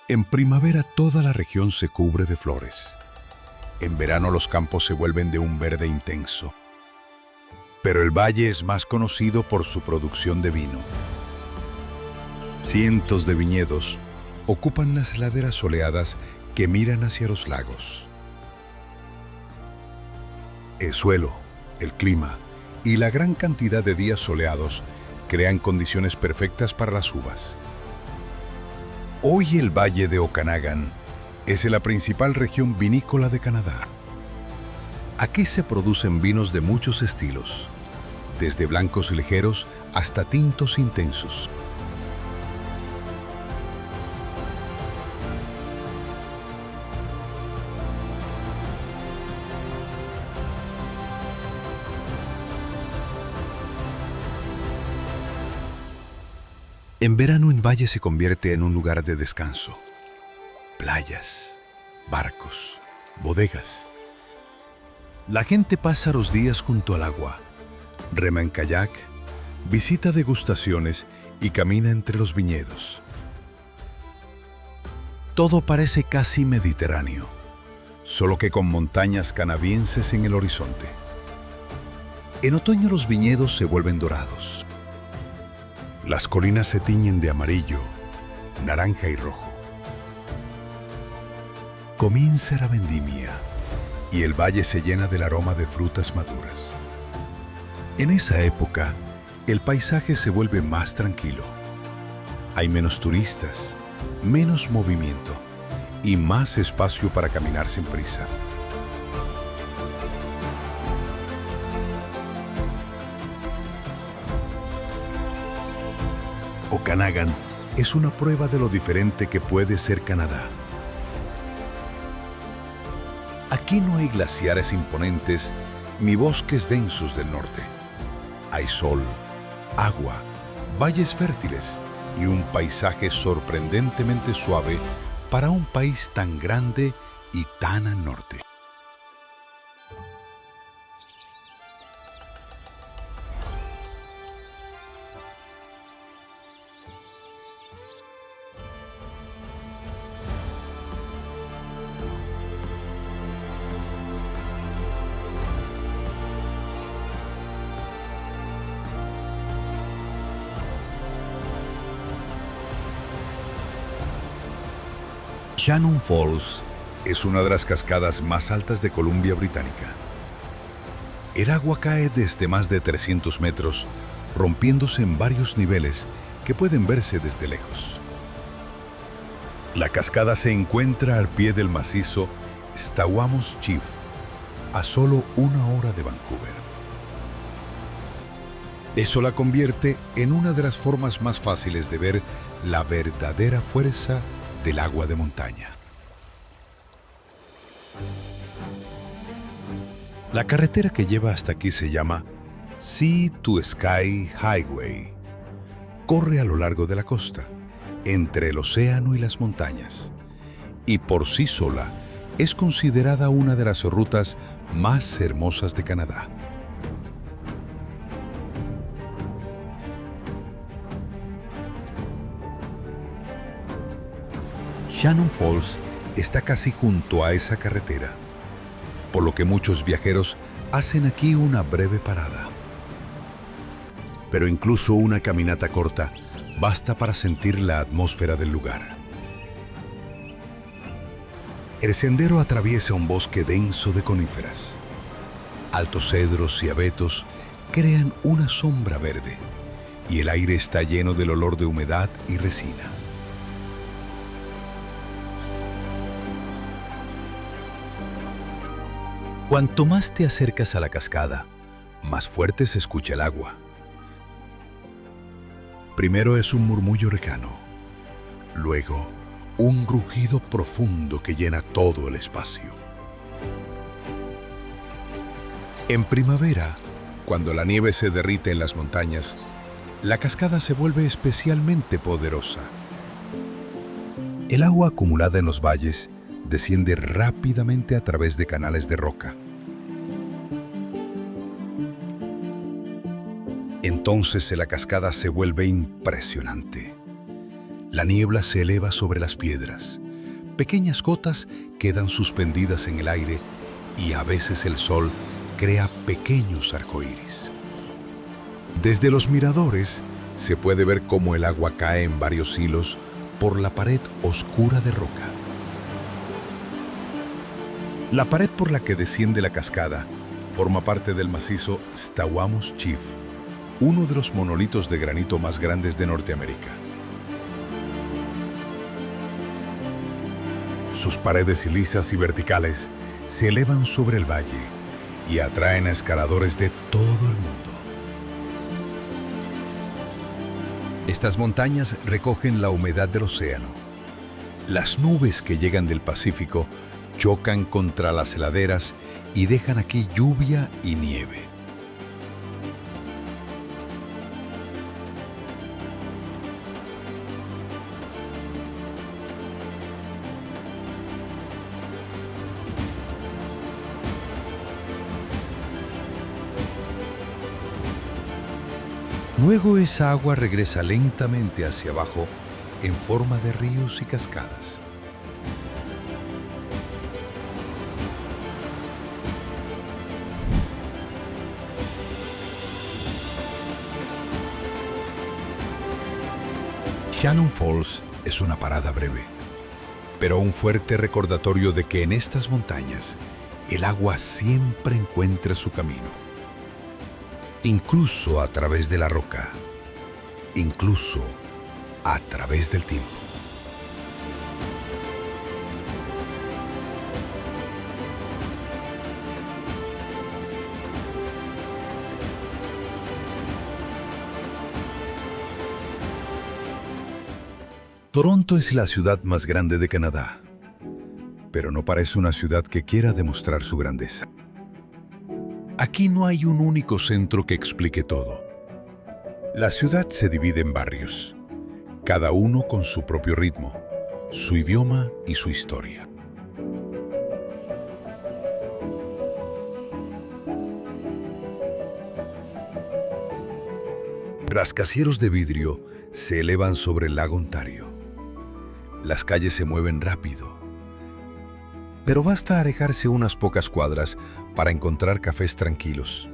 En primavera toda la región se cubre de flores. En verano los campos se vuelven de un verde intenso. Pero el valle es más conocido por su producción de vino. Cientos de viñedos ocupan las laderas soleadas que miran hacia los lagos. El suelo, el clima y la gran cantidad de días soleados crean condiciones perfectas para las uvas. Hoy el Valle de Okanagan es la principal región vinícola de Canadá. Aquí se producen vinos de muchos estilos, desde blancos ligeros hasta tintos intensos. En verano el valle se convierte en un lugar de descanso. Playas, barcos, bodegas. La gente pasa los días junto al agua, rema en kayak, visita degustaciones y camina entre los viñedos. Todo parece casi mediterráneo, solo que con montañas canadienses en el horizonte. En otoño los viñedos se vuelven dorados. Las colinas se tiñen de amarillo, naranja y rojo. Comienza la vendimia y el valle se llena del aroma de frutas maduras. En esa época, el paisaje se vuelve más tranquilo. Hay menos turistas, menos movimiento y más espacio para caminar sin prisa. Okanagan es una prueba de lo diferente que puede ser Canadá. Aquí no hay glaciares imponentes ni bosques densos del norte. Hay sol, agua, valles fértiles y un paisaje sorprendentemente suave para un país tan grande y tan al norte. Shannon Falls es una de las cascadas más altas de Columbia Británica. El agua cae desde más de 300 metros, rompiéndose en varios niveles que pueden verse desde lejos. La cascada se encuentra al pie del macizo Snoqualmie Chief, a solo 1 hora de Vancouver. Eso la convierte en una de las formas más fáciles de ver la verdadera fuerza del agua de montaña. La carretera que lleva hasta aquí se llama Sea to Sky Highway. Corre a lo largo de la costa, entre el océano y las montañas, y por sí sola es considerada una de las rutas más hermosas de Canadá. Shannon Falls está casi junto a esa carretera, por lo que muchos viajeros hacen aquí una breve parada. Pero incluso una caminata corta basta para sentir la atmósfera del lugar. El sendero atraviesa un bosque denso de coníferas. Altos cedros y abetos crean una sombra verde, y el aire está lleno del olor de humedad y resina. Cuanto más te acercas a la cascada, más fuerte se escucha el agua. Primero es un murmullo lejano, luego un rugido profundo que llena todo el espacio. En primavera, cuando la nieve se derrite en las montañas, la cascada se vuelve especialmente poderosa. El agua acumulada en los valles desciende rápidamente a través de canales de roca. Entonces la cascada se vuelve impresionante. La niebla se eleva sobre las piedras. Pequeñas gotas quedan suspendidas en el aire y a veces el sol crea pequeños arcoíris. Desde los miradores se puede ver cómo el agua cae en varios hilos por la pared oscura de roca. La pared por la que desciende la cascada forma parte del macizo Snoqualmie Chief, uno de los monolitos de granito más grandes de Norteamérica. Sus paredes lisas y verticales se elevan sobre el valle y atraen a escaladores de todo el mundo. Estas montañas recogen la humedad del océano. Las nubes que llegan del Pacífico chocan contra las heladeras y dejan aquí lluvia y nieve. Luego esa agua regresa lentamente hacia abajo en forma de ríos y cascadas. Shannon Falls es una parada breve, pero un fuerte recordatorio de que en estas montañas el agua siempre encuentra su camino. Incluso a través de la roca, incluso a través del tiempo. Toronto es la ciudad más grande de Canadá, pero no parece una ciudad que quiera demostrar su grandeza. Aquí no hay un único centro que explique todo. La ciudad se divide en barrios, cada uno con su propio ritmo, su idioma y su historia. Rascacielos de vidrio se elevan sobre el lago Ontario. Las calles se mueven rápido, pero basta alejarse unas pocas cuadras para encontrar cafés tranquilos,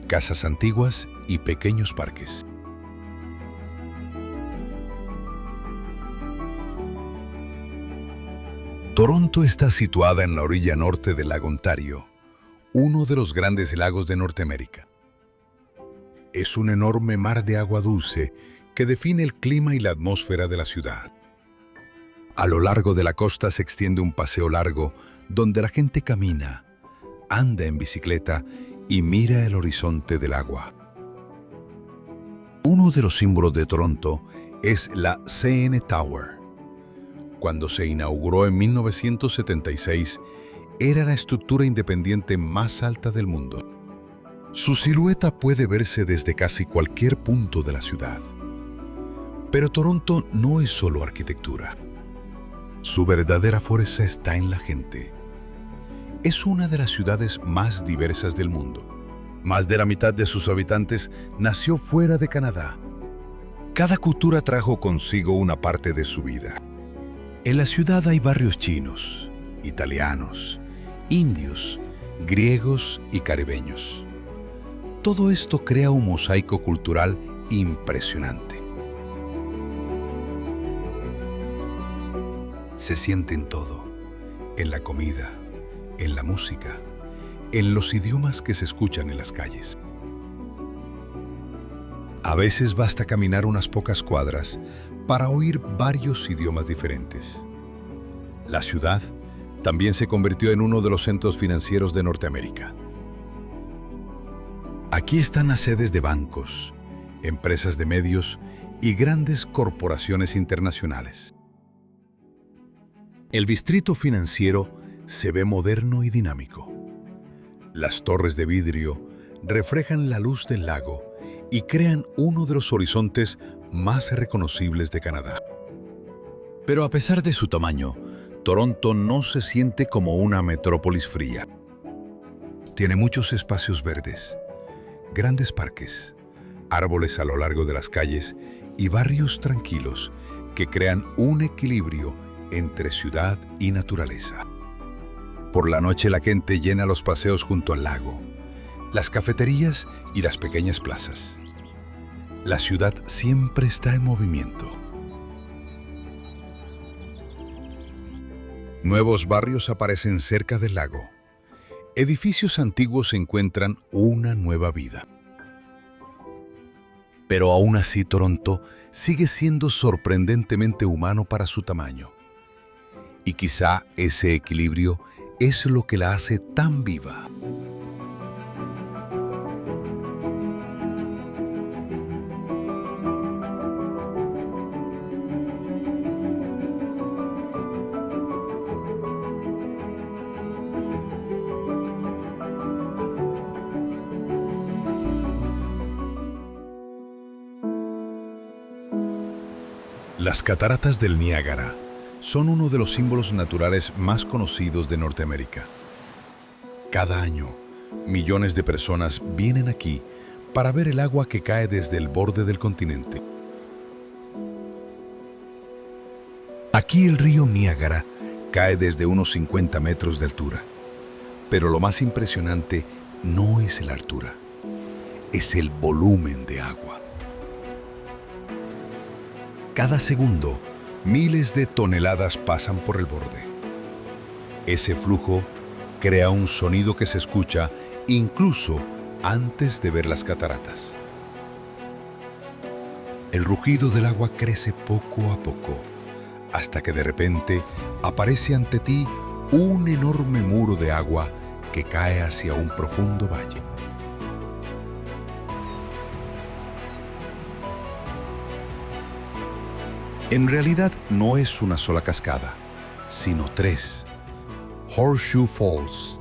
casas antiguas y pequeños parques. Toronto está situada en la orilla norte del lago Ontario, uno de los grandes lagos de Norteamérica. Es un enorme mar de agua dulce que define el clima y la atmósfera de la ciudad. A lo largo de la costa se extiende un paseo largo donde la gente camina, anda en bicicleta y mira el horizonte del agua. Uno de los símbolos de Toronto es la CN Tower. Cuando se inauguró en 1976, era la estructura independiente más alta del mundo. Su silueta puede verse desde casi cualquier punto de la ciudad. Pero Toronto no es solo arquitectura. Su verdadera fuerza está en la gente. Es una de las ciudades más diversas del mundo. Más de la mitad de sus habitantes nació fuera de Canadá. Cada cultura trajo consigo una parte de su vida. En la ciudad hay barrios chinos, italianos, indios, griegos y caribeños. Todo esto crea un mosaico cultural impresionante. Se siente en todo, en la comida, en la música, en los idiomas que se escuchan en las calles. A veces basta caminar unas pocas cuadras para oír varios idiomas diferentes. La ciudad también se convirtió en uno de los centros financieros de Norteamérica. Aquí están las sedes de bancos, empresas de medios y grandes corporaciones internacionales. El distrito financiero se ve moderno y dinámico. Las torres de vidrio reflejan la luz del lago y crean uno de los horizontes más reconocibles de Canadá. Pero a pesar de su tamaño, Toronto no se siente como una metrópolis fría. Tiene muchos espacios verdes, grandes parques, árboles a lo largo de las calles y barrios tranquilos que crean un equilibrio entre ciudad y naturaleza. Por la noche la gente llena los paseos junto al lago, las cafeterías y las pequeñas plazas. La ciudad siempre está en movimiento. Nuevos barrios aparecen cerca del lago. Edificios antiguos encuentran una nueva vida. Pero aún así Toronto sigue siendo sorprendentemente humano para su tamaño. Y quizá ese equilibrio es lo que la hace tan viva. Las cataratas del Niágara son uno de los símbolos naturales más conocidos de Norteamérica. Cada año, millones de personas vienen aquí para ver el agua que cae desde el borde del continente. Aquí el río Niágara cae desde unos 50 metros de altura. Pero lo más impresionante no es la altura, es el volumen de agua. Cada segundo, miles de toneladas pasan por el borde. Ese flujo crea un sonido que se escucha incluso antes de ver las cataratas. El rugido del agua crece poco a poco, hasta que de repente aparece ante ti un enorme muro de agua que cae hacia un profundo valle. En realidad no es una sola cascada, sino tres: Horseshoe Falls,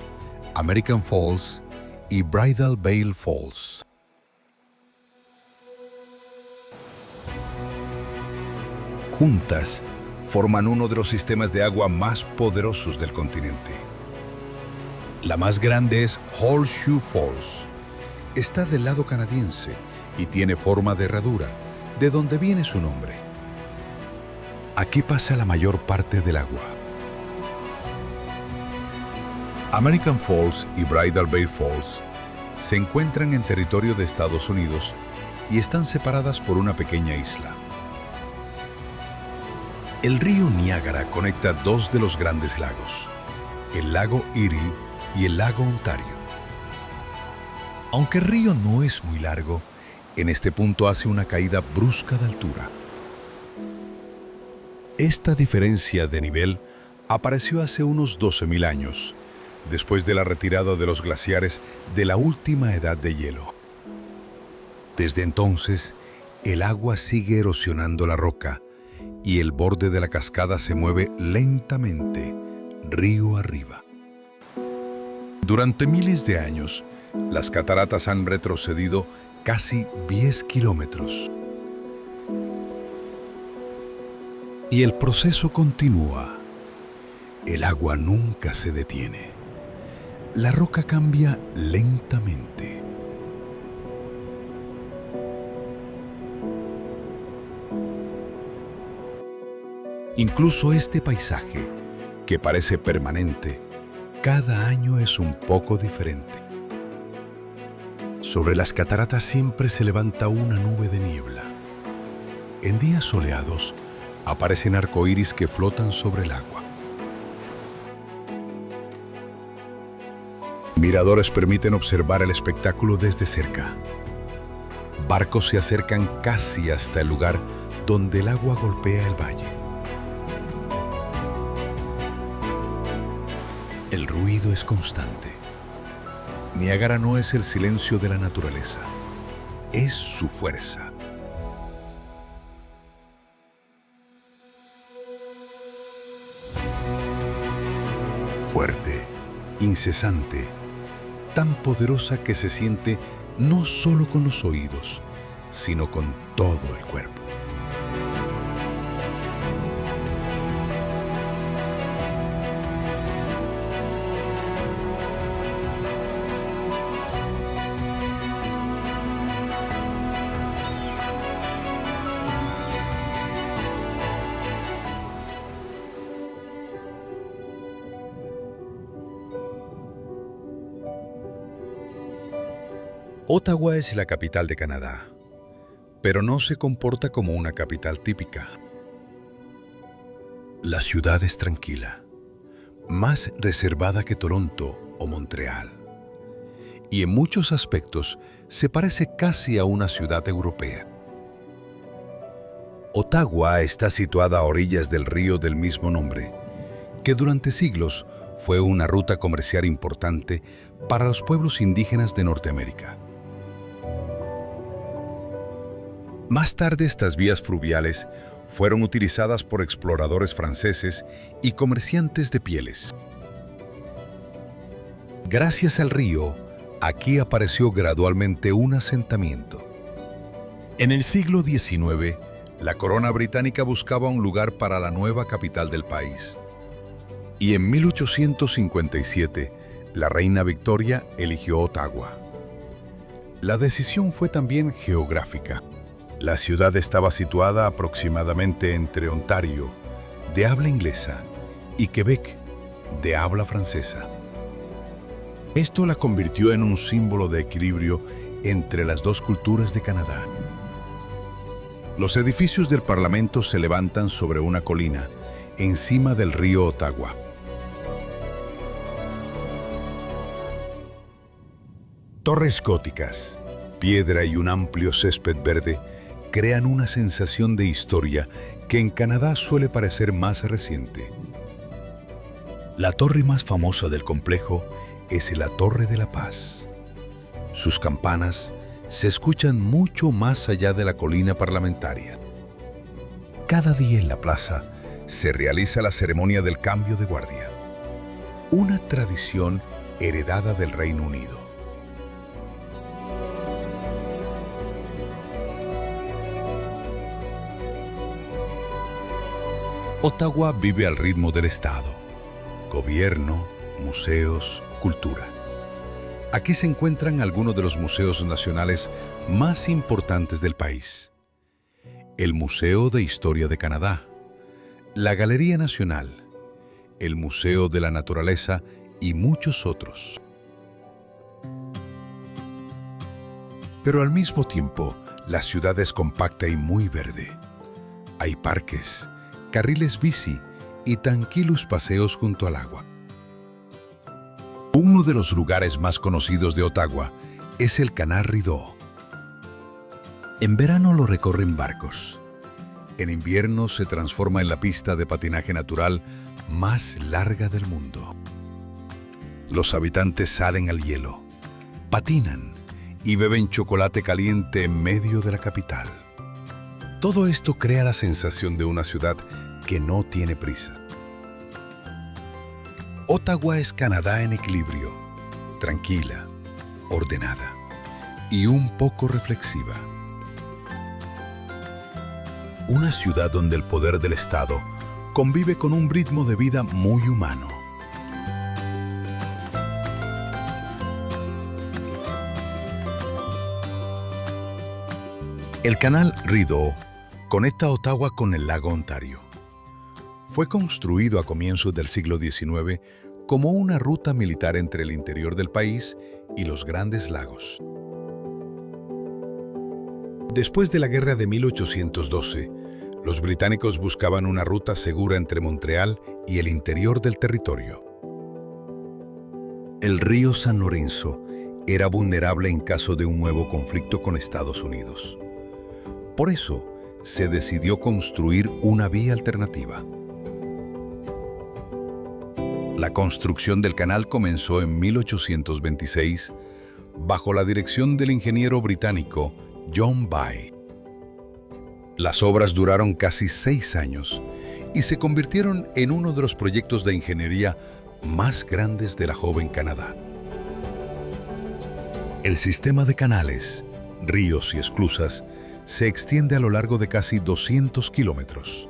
American Falls y Bridal Veil Falls. Juntas, forman uno de los sistemas de agua más poderosos del continente. La más grande es Horseshoe Falls. Está del lado canadiense y tiene forma de herradura, de donde viene su nombre. Aquí pasa la mayor parte del agua. American Falls y Bridal Veil Falls se encuentran en territorio de Estados Unidos y están separadas por una pequeña isla. El río Niágara conecta dos de los grandes lagos, el lago Erie y el lago Ontario. Aunque el río no es muy largo, en este punto hace una caída brusca de altura. Esta diferencia de nivel apareció hace unos 12.000 años, después de la retirada de los glaciares de la última edad de hielo. Desde entonces, el agua sigue erosionando la roca y el borde de la cascada se mueve lentamente, río arriba. Durante miles de años, las cataratas han retrocedido casi 10 kilómetros. Y el proceso continúa. El agua nunca se detiene. La roca cambia lentamente. Incluso este paisaje, que parece permanente, cada año es un poco diferente. Sobre las cataratas siempre se levanta una nube de niebla. En días soleados, aparecen arcoíris que flotan sobre el agua. Miradores permiten observar el espectáculo desde cerca. Barcos se acercan casi hasta el lugar donde el agua golpea el valle. El ruido es constante. Niágara no es el silencio de la naturaleza, es su fuerza. Fuerte, incesante, tan poderosa que se siente no solo con los oídos, sino con todo el cuerpo. Ottawa es la capital de Canadá, pero no se comporta como una capital típica. La ciudad es tranquila, más reservada que Toronto o Montreal, y en muchos aspectos se parece casi a una ciudad europea. Ottawa está situada a orillas del río del mismo nombre, que durante siglos fue una ruta comercial importante para los pueblos indígenas de Norteamérica. Más tarde, estas vías fluviales fueron utilizadas por exploradores franceses y comerciantes de pieles. Gracias al río, aquí apareció gradualmente un asentamiento. En el siglo XIX, la corona británica buscaba un lugar para la nueva capital del país. Y en 1857, la reina Victoria eligió Ottawa. La decisión fue también geográfica. La ciudad estaba situada aproximadamente entre Ontario, de habla inglesa, y Quebec, de habla francesa. Esto la convirtió en un símbolo de equilibrio entre las dos culturas de Canadá. Los edificios del Parlamento se levantan sobre una colina, encima del río Ottawa. Torres góticas, piedra y un amplio césped verde crean una sensación de historia que en Canadá suele parecer más reciente. La torre más famosa del complejo es la Torre de la Paz. Sus campanas se escuchan mucho más allá de la colina parlamentaria. Cada día en la plaza se realiza la ceremonia del cambio de guardia, una tradición heredada del Reino Unido. Ottawa vive al ritmo del Estado, gobierno, museos, cultura. Aquí se encuentran algunos de los museos nacionales más importantes del país. El Museo de Historia de Canadá, la Galería Nacional, el Museo de la Naturaleza y muchos otros. Pero al mismo tiempo, la ciudad es compacta y muy verde. Hay parques, carriles bici y tranquilos paseos junto al agua. Uno de los lugares más conocidos de Ottawa es el Canal Rideau. En verano lo recorren barcos. En invierno se transforma en la pista de patinaje natural más larga del mundo. Los habitantes salen al hielo, patinan y beben chocolate caliente en medio de la capital. Todo esto crea la sensación de una ciudad que no tiene prisa. Ottawa es Canadá en equilibrio, tranquila, ordenada y un poco reflexiva. Una ciudad donde el poder del Estado convive con un ritmo de vida muy humano. El Canal Rideau conecta Ottawa con el lago Ontario. Fue construido a comienzos del siglo XIX como una ruta militar entre el interior del país y los Grandes Lagos. Después de la Guerra de 1812, los británicos buscaban una ruta segura entre Montreal y el interior del territorio. El río San Lorenzo era vulnerable en caso de un nuevo conflicto con Estados Unidos. Por eso, se decidió construir una vía alternativa. La construcción del canal comenzó en 1826 bajo la dirección del ingeniero británico John By. Las obras duraron casi 6 años y se convirtieron en uno de los proyectos de ingeniería más grandes de la joven Canadá. El sistema de canales, ríos y esclusas se extiende a lo largo de casi 200 kilómetros.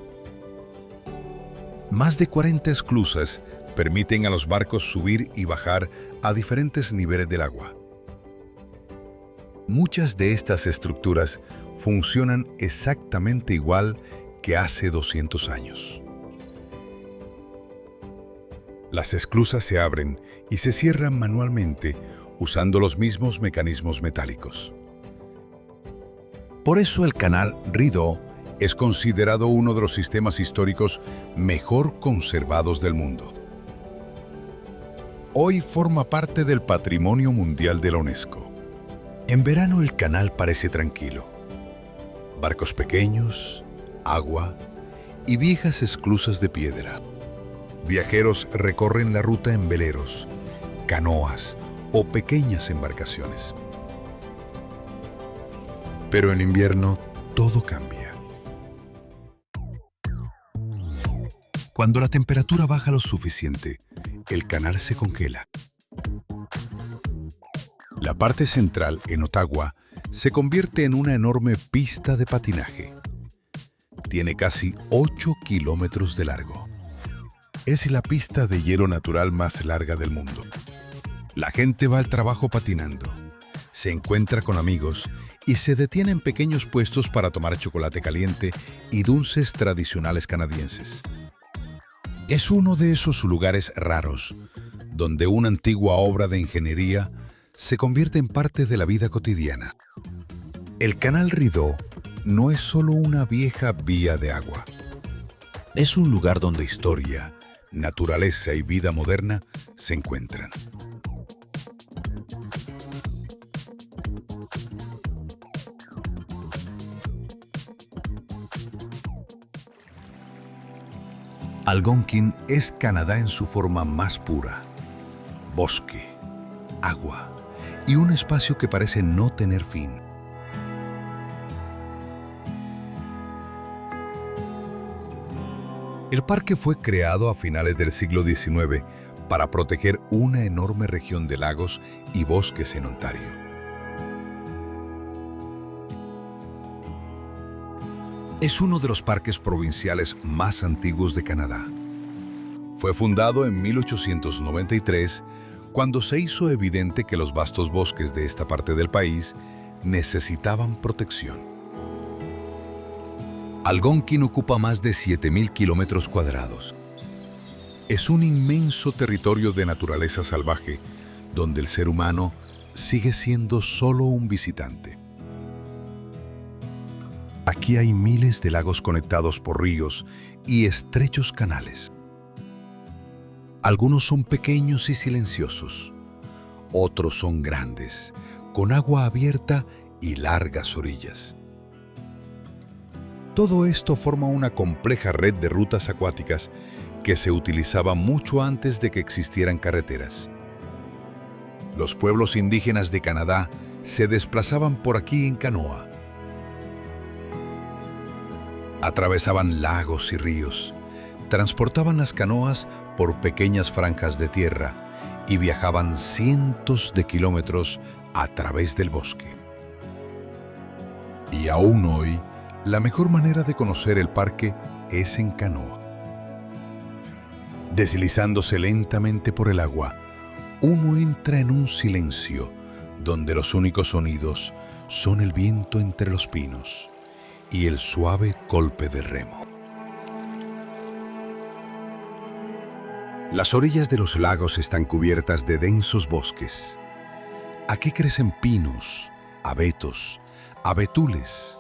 Más de 40 esclusas permiten a los barcos subir y bajar a diferentes niveles del agua. Muchas de estas estructuras funcionan exactamente igual que hace 200 años. Las esclusas se abren y se cierran manualmente usando los mismos mecanismos metálicos. Por eso el Canal Rideau es considerado uno de los sistemas históricos mejor conservados del mundo. Hoy forma parte del Patrimonio Mundial de la UNESCO. En verano el canal parece tranquilo. Barcos pequeños, agua y viejas esclusas de piedra. Viajeros recorren la ruta en veleros, canoas o pequeñas embarcaciones. Pero en invierno todo cambia. Cuando la temperatura baja lo suficiente, el canal se congela. La parte central, en Ottawa, se convierte en una enorme pista de patinaje. Tiene casi 8 kilómetros de largo. Es la pista de hielo natural más larga del mundo. La gente va al trabajo patinando, se encuentra con amigos y se detiene en pequeños puestos para tomar chocolate caliente y dulces tradicionales canadienses. Es uno de esos lugares raros, donde una antigua obra de ingeniería se convierte en parte de la vida cotidiana. El Canal Rideau no es solo una vieja vía de agua. Es un lugar donde historia, naturaleza y vida moderna se encuentran. Algonquin es Canadá en su forma más pura. Bosque, agua y un espacio que parece no tener fin. El parque fue creado a finales del siglo XIX para proteger una enorme región de lagos y bosques en Ontario. Es uno de los parques provinciales más antiguos de Canadá. Fue fundado en 1893 cuando se hizo evidente que los vastos bosques de esta parte del país necesitaban protección. Algonquin ocupa más de 7,000 kilómetros cuadrados. Es un inmenso territorio de naturaleza salvaje, donde el ser humano sigue siendo solo un visitante. Aquí hay miles de lagos conectados por ríos y estrechos canales. Algunos son pequeños y silenciosos. Otros son grandes, con agua abierta y largas orillas. Todo esto forma una compleja red de rutas acuáticas que se utilizaba mucho antes de que existieran carreteras. Los pueblos indígenas de Canadá se desplazaban por aquí en canoa. Atravesaban lagos y ríos, transportaban las canoas por pequeñas franjas de tierra y viajaban cientos de kilómetros a través del bosque. Y aún hoy, la mejor manera de conocer el parque es en canoa. Deslizándose lentamente por el agua, uno entra en un silencio donde los únicos sonidos son el viento entre los pinos y el suave golpe de remo. Las orillas de los lagos están cubiertas de densos bosques. Aquí crecen pinos, abetos, abetules.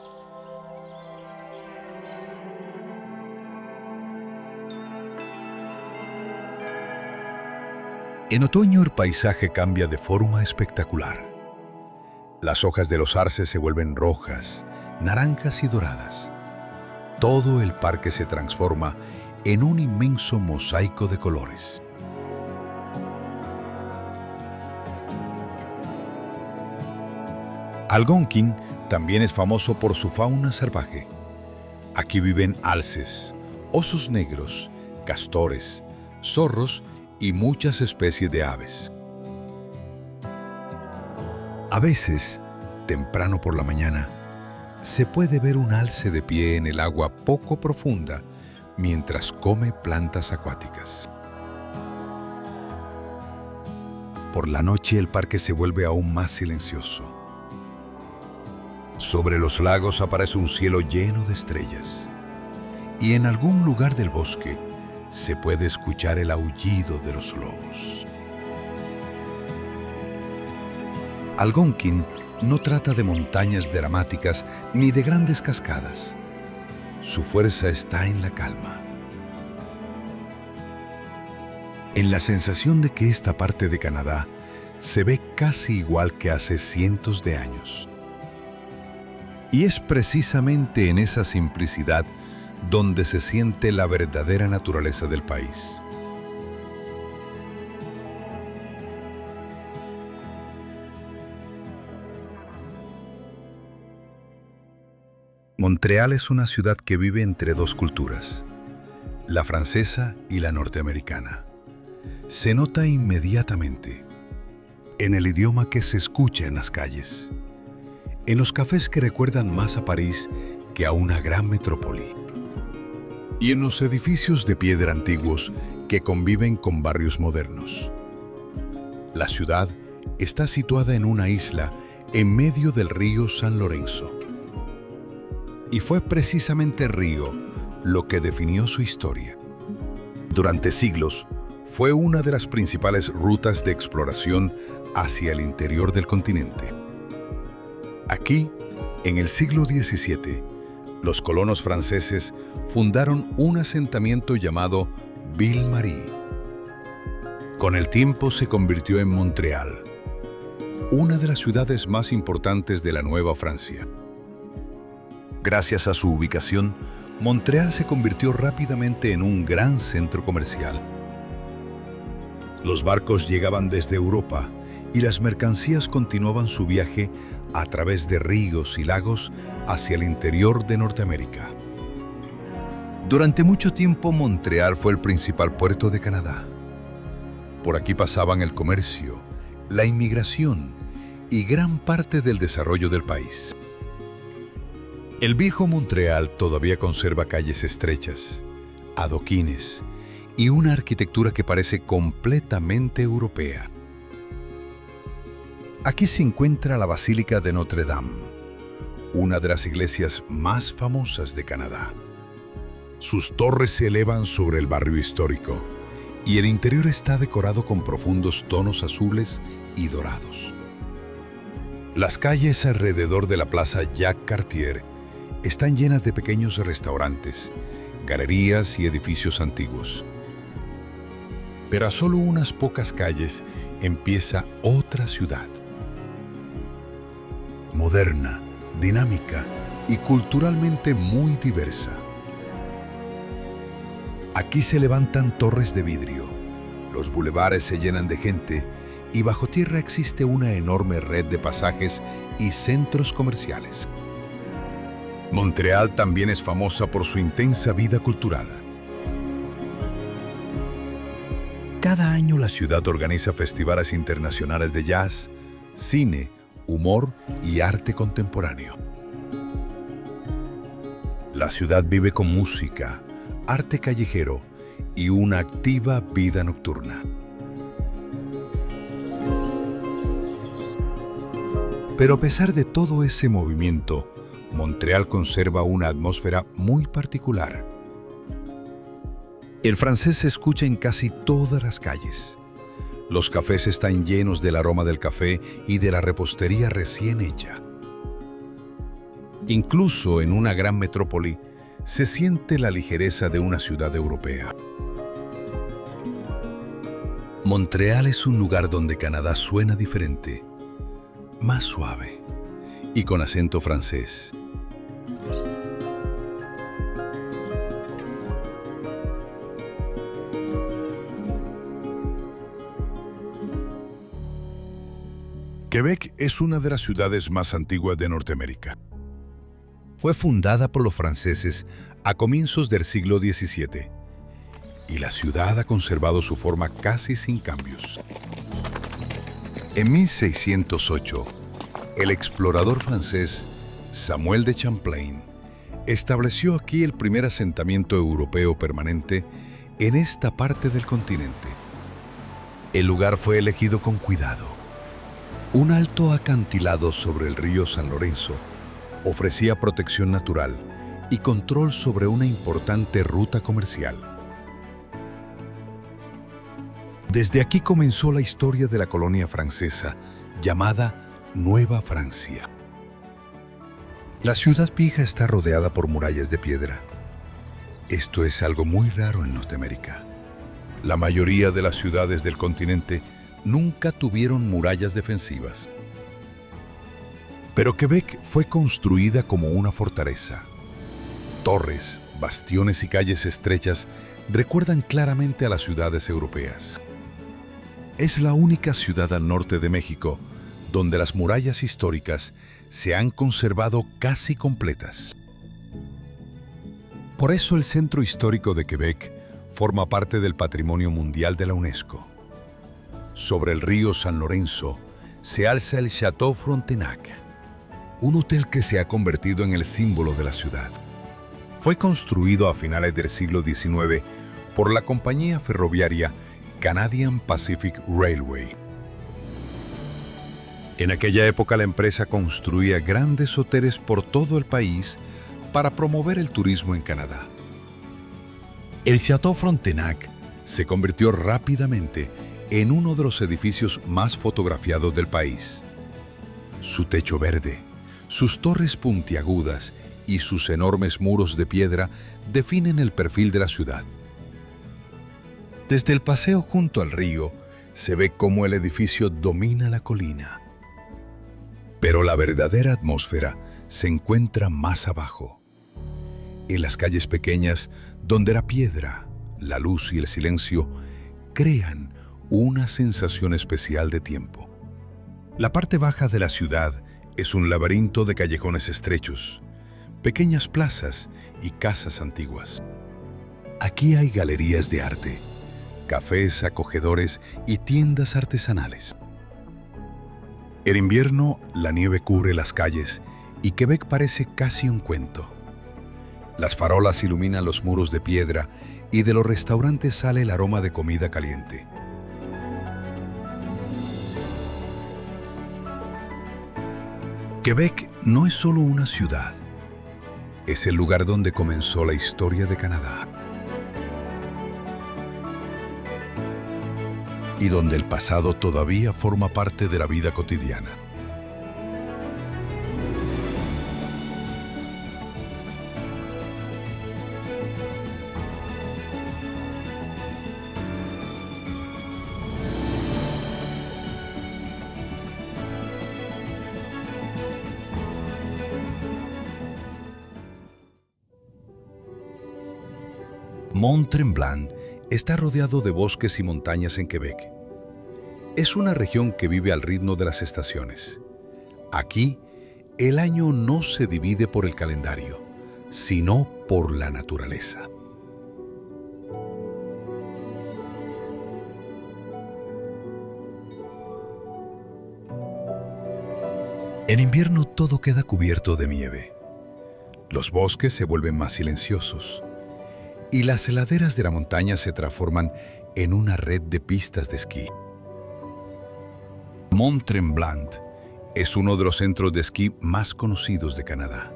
En otoño el paisaje cambia de forma espectacular. Las hojas de los arces se vuelven rojas, naranjas y doradas. Todo el parque se transforma en un inmenso mosaico de colores. Algonquin también es famoso por su fauna salvaje. Aquí viven alces, osos negros, castores, zorros y muchas especies de aves. A veces, temprano por la mañana, se puede ver un alce de pie en el agua poco profunda mientras come plantas acuáticas. Por la noche el parque se vuelve aún más silencioso. Sobre los lagos aparece un cielo lleno de estrellas. Y en algún lugar del bosque se puede escuchar el aullido de los lobos. Algonquin no trata de montañas dramáticas ni de grandes cascadas. Su fuerza está en la calma. En la sensación de que esta parte de Canadá se ve casi igual que hace cientos de años. Y es precisamente en esa simplicidad donde se siente la verdadera naturaleza del país. Montreal es una ciudad que vive entre dos culturas, la francesa y la norteamericana. Se nota inmediatamente en el idioma que se escucha en las calles, en los cafés que recuerdan más a París que a una gran metrópoli, y en los edificios de piedra antiguos que conviven con barrios modernos. La ciudad está situada en una isla en medio del río San Lorenzo. Y fue precisamente el río lo que definió su historia. Durante siglos, fue una de las principales rutas de exploración hacia el interior del continente. Aquí, en el siglo XVII, los colonos franceses fundaron un asentamiento llamado Ville-Marie. Con el tiempo se convirtió en Montreal, una de las ciudades más importantes de la Nueva Francia. Gracias a su ubicación, Montreal se convirtió rápidamente en un gran centro comercial. Los barcos llegaban desde Europa y las mercancías continuaban su viaje a través de ríos y lagos hacia el interior de Norteamérica. Durante mucho tiempo, Montreal fue el principal puerto de Canadá. Por aquí pasaban el comercio, la inmigración y gran parte del desarrollo del país. El viejo Montreal todavía conserva calles estrechas, adoquines y una arquitectura que parece completamente europea. Aquí se encuentra la Basílica de Notre Dame, una de las iglesias más famosas de Canadá. Sus torres se elevan sobre el barrio histórico y el interior está decorado con profundos tonos azules y dorados. Las calles alrededor de la Plaza Jacques Cartier están llenas de pequeños restaurantes, galerías y edificios antiguos. Pero a solo unas pocas calles empieza otra ciudad. Moderna, dinámica y culturalmente muy diversa. Aquí se levantan torres de vidrio, los bulevares se llenan de gente y bajo tierra existe una enorme red de pasajes y centros comerciales. Montreal también es famosa por su intensa vida cultural. Cada año la ciudad organiza festivales internacionales de jazz, cine, humor y arte contemporáneo. La ciudad vive con música, arte callejero y una activa vida nocturna. Pero a pesar de todo ese movimiento, Montreal conserva una atmósfera muy particular. El francés se escucha en casi todas las calles. Los cafés están llenos del aroma del café y de la repostería recién hecha. Incluso en una gran metrópoli, se siente la ligereza de una ciudad europea. Montreal es un lugar donde Canadá suena diferente, más suave y con acento francés. Quebec es una de las ciudades más antiguas de Norteamérica. Fue fundada por los franceses a comienzos del siglo XVII y la ciudad ha conservado su forma casi sin cambios. En 1608, el explorador francés Samuel de Champlain estableció aquí el primer asentamiento europeo permanente en esta parte del continente. El lugar fue elegido con cuidado. Un alto acantilado sobre el río San Lorenzo ofrecía protección natural y control sobre una importante ruta comercial. Desde aquí comenzó la historia de la colonia francesa, llamada Nueva Francia. La ciudad vieja está rodeada por murallas de piedra. Esto es algo muy raro en Norteamérica. La mayoría de las ciudades del continente nunca tuvieron murallas defensivas. Pero Quebec fue construida como una fortaleza. Torres, bastiones y calles estrechas recuerdan claramente a las ciudades europeas. Es la única ciudad al norte de México donde las murallas históricas se han conservado casi completas. Por eso el Centro Histórico de Quebec forma parte del Patrimonio Mundial de la UNESCO. Sobre el río San Lorenzo se alza el Château Frontenac, un hotel que se ha convertido en el símbolo de la ciudad. Fue construido a finales del siglo XIX por la compañía ferroviaria Canadian Pacific Railway. En aquella época la empresa construía grandes hoteles por todo el país para promover el turismo en Canadá. El Château Frontenac se convirtió rápidamente en uno de los edificios más fotografiados del país. Su techo verde, sus torres puntiagudas y sus enormes muros de piedra definen el perfil de la ciudad. Desde el paseo junto al río se ve cómo el edificio domina la colina. Pero la verdadera atmósfera se encuentra más abajo, en las calles pequeñas donde la piedra, la luz y el silencio crean una sensación especial de tiempo. La parte baja de la ciudad es un laberinto de callejones estrechos, pequeñas plazas y casas antiguas. Aquí hay galerías de arte, cafés acogedores y tiendas artesanales. En invierno, la nieve cubre las calles y Quebec parece casi un cuento. Las farolas iluminan los muros de piedra y de los restaurantes sale el aroma de comida caliente. Quebec no es solo una ciudad, es el lugar donde comenzó la historia de Canadá y donde el pasado todavía forma parte de la vida cotidiana. Mont-Tremblant está rodeado de bosques y montañas en Quebec. Es una región que vive al ritmo de las estaciones. Aquí, el año no se divide por el calendario, sino por la naturaleza. En invierno todo queda cubierto de nieve. Los bosques se vuelven más silenciosos y las laderas de la montaña se transforman en una red de pistas de esquí. Mont-Tremblant es uno de los centros de esquí más conocidos de Canadá.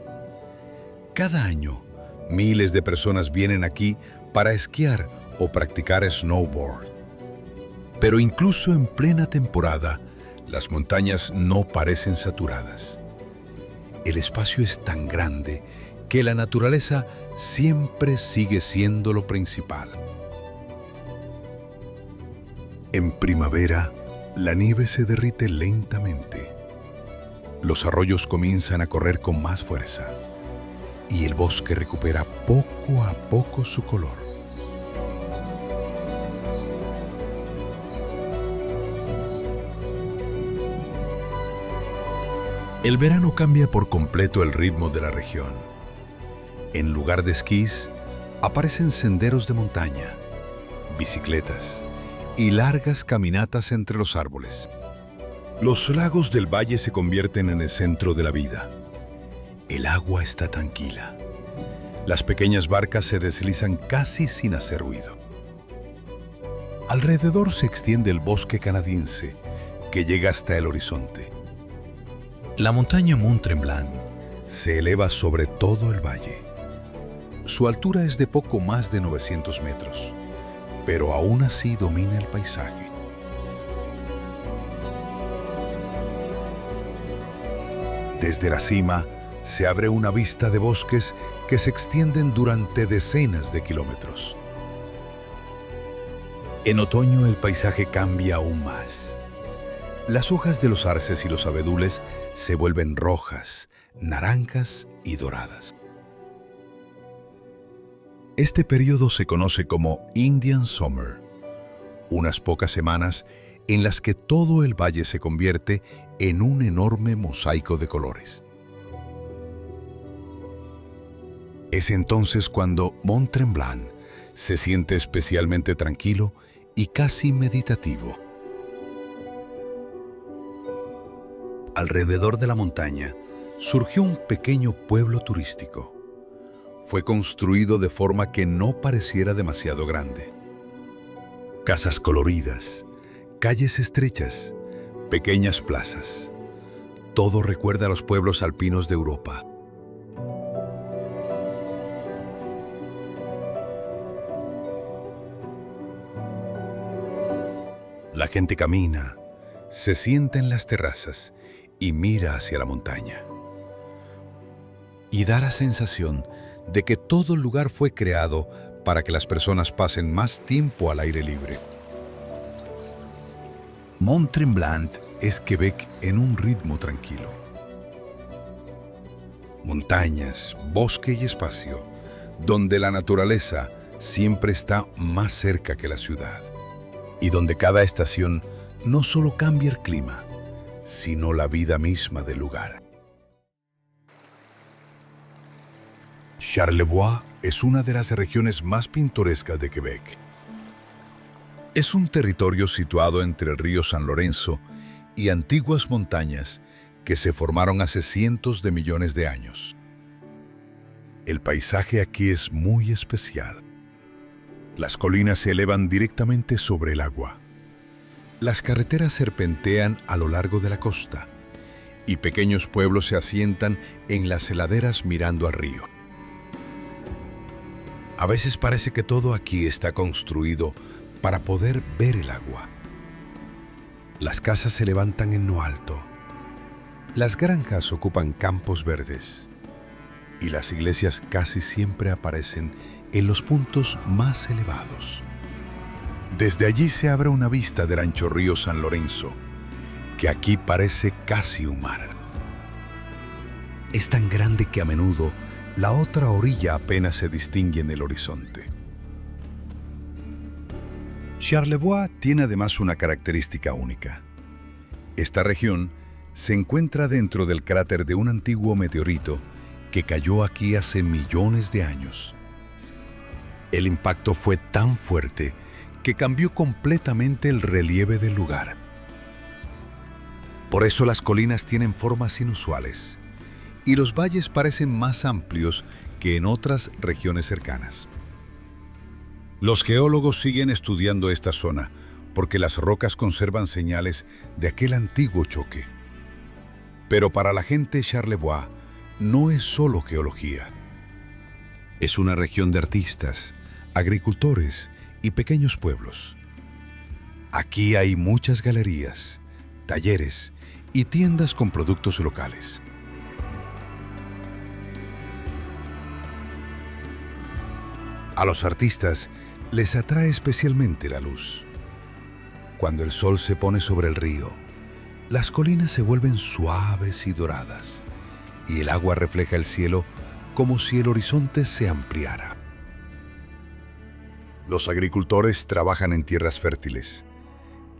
Cada año, miles de personas vienen aquí para esquiar o practicar snowboard. Pero incluso en plena temporada, las montañas no parecen saturadas. El espacio es tan grande que la naturaleza siempre sigue siendo lo principal. En primavera, la nieve se derrite lentamente. Los arroyos comienzan a correr con más fuerza y el bosque recupera poco a poco su color. El verano cambia por completo el ritmo de la región. En lugar de esquís, aparecen senderos de montaña, bicicletas y largas caminatas entre los árboles. Los lagos del valle se convierten en el centro de la vida. El agua está tranquila. Las pequeñas barcas se deslizan casi sin hacer ruido. Alrededor se extiende el bosque canadiense, que llega hasta el horizonte. La montaña Mont-Tremblant se eleva sobre todo el valle. Su altura es de poco más de 900 metros, pero aún así domina el paisaje. Desde la cima se abre una vista de bosques que se extienden durante decenas de kilómetros. En otoño el paisaje cambia aún más. Las hojas de los arces y los abedules se vuelven rojas, naranjas y doradas. Este periodo se conoce como Indian Summer, unas pocas semanas en las que todo el valle se convierte en un enorme mosaico de colores. Es entonces cuando Mont-Tremblant se siente especialmente tranquilo y casi meditativo. Alrededor de la montaña surgió un pequeño pueblo turístico. Fue construido de forma que no pareciera demasiado grande. Casas coloridas, calles estrechas, pequeñas plazas. Todo recuerda a los pueblos alpinos de Europa. La gente camina, se sienta en las terrazas y mira hacia la montaña. Y da la sensación de que todo el lugar fue creado para que las personas pasen más tiempo al aire libre. Mont-Tremblant es Quebec en un ritmo tranquilo. Montañas, bosque y espacio, donde la naturaleza siempre está más cerca que la ciudad. Y donde cada estación no solo cambia el clima, sino la vida misma del lugar. Charlevoix es una de las regiones más pintorescas de Quebec. Es un territorio situado entre el río San Lorenzo y antiguas montañas que se formaron hace cientos de millones de años. El paisaje aquí es muy especial. Las colinas se elevan directamente sobre el agua. Las carreteras serpentean a lo largo de la costa y pequeños pueblos se asientan en las laderas mirando al río. A veces parece que todo aquí está construido para poder ver el agua. Las casas se levantan en lo alto. Las granjas ocupan campos verdes y las iglesias casi siempre aparecen en los puntos más elevados. Desde allí se abre una vista del ancho río San Lorenzo, que aquí parece casi un mar. Es tan grande que a menudo la otra orilla apenas se distingue en el horizonte. Charlevoix tiene además una característica única. Esta región se encuentra dentro del cráter de un antiguo meteorito que cayó aquí hace millones de años. El impacto fue tan fuerte que cambió completamente el relieve del lugar. Por eso las colinas tienen formas inusuales y los valles parecen más amplios que en otras regiones cercanas. Los geólogos siguen estudiando esta zona porque las rocas conservan señales de aquel antiguo choque. Pero para la gente de Charlevoix no es solo geología. Es una región de artistas, agricultores y pequeños pueblos. Aquí hay muchas galerías, talleres y tiendas con productos locales. A los artistas les atrae especialmente la luz. Cuando el sol se pone sobre el río, las colinas se vuelven suaves y doradas, y el agua refleja el cielo como si el horizonte se ampliara. Los agricultores trabajan en tierras fértiles.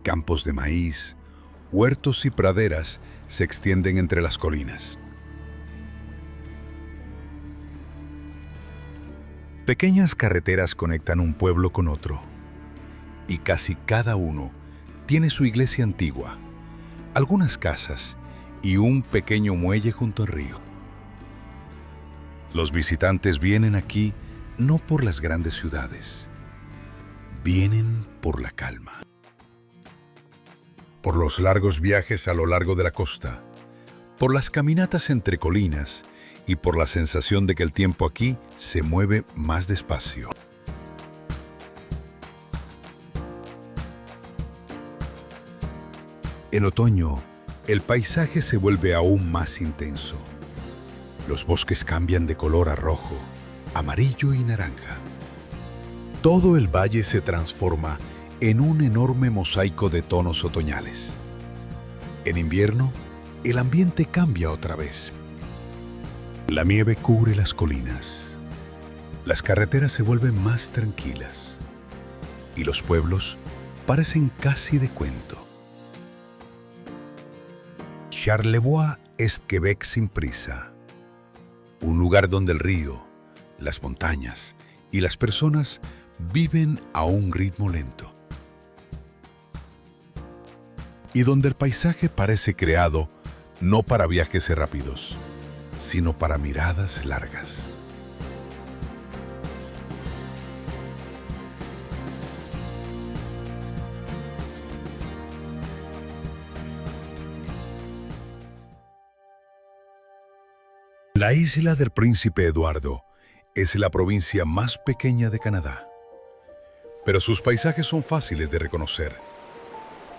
Campos de maíz, huertos y praderas se extienden entre las colinas. Pequeñas carreteras conectan un pueblo con otro, y casi cada uno tiene su iglesia antigua, algunas casas y un pequeño muelle junto al río. Los visitantes vienen aquí no por las grandes ciudades, vienen por la calma. Por los largos viajes a lo largo de la costa, por las caminatas entre colinas y por la sensación de que el tiempo aquí se mueve más despacio. En otoño, el paisaje se vuelve aún más intenso. Los bosques cambian de color a rojo, amarillo y naranja. Todo el valle se transforma en un enorme mosaico de tonos otoñales. En invierno, el ambiente cambia otra vez. La nieve cubre las colinas. Las carreteras se vuelven más tranquilas. Y los pueblos parecen casi de cuento. Charlevoix es Quebec sin prisa. Un lugar donde el río, las montañas y las personas viven a un ritmo lento. Y donde el paisaje parece creado no para viajes rápidos, sino para miradas largas. La isla del Príncipe Eduardo es la provincia más pequeña de Canadá, pero sus paisajes son fáciles de reconocer.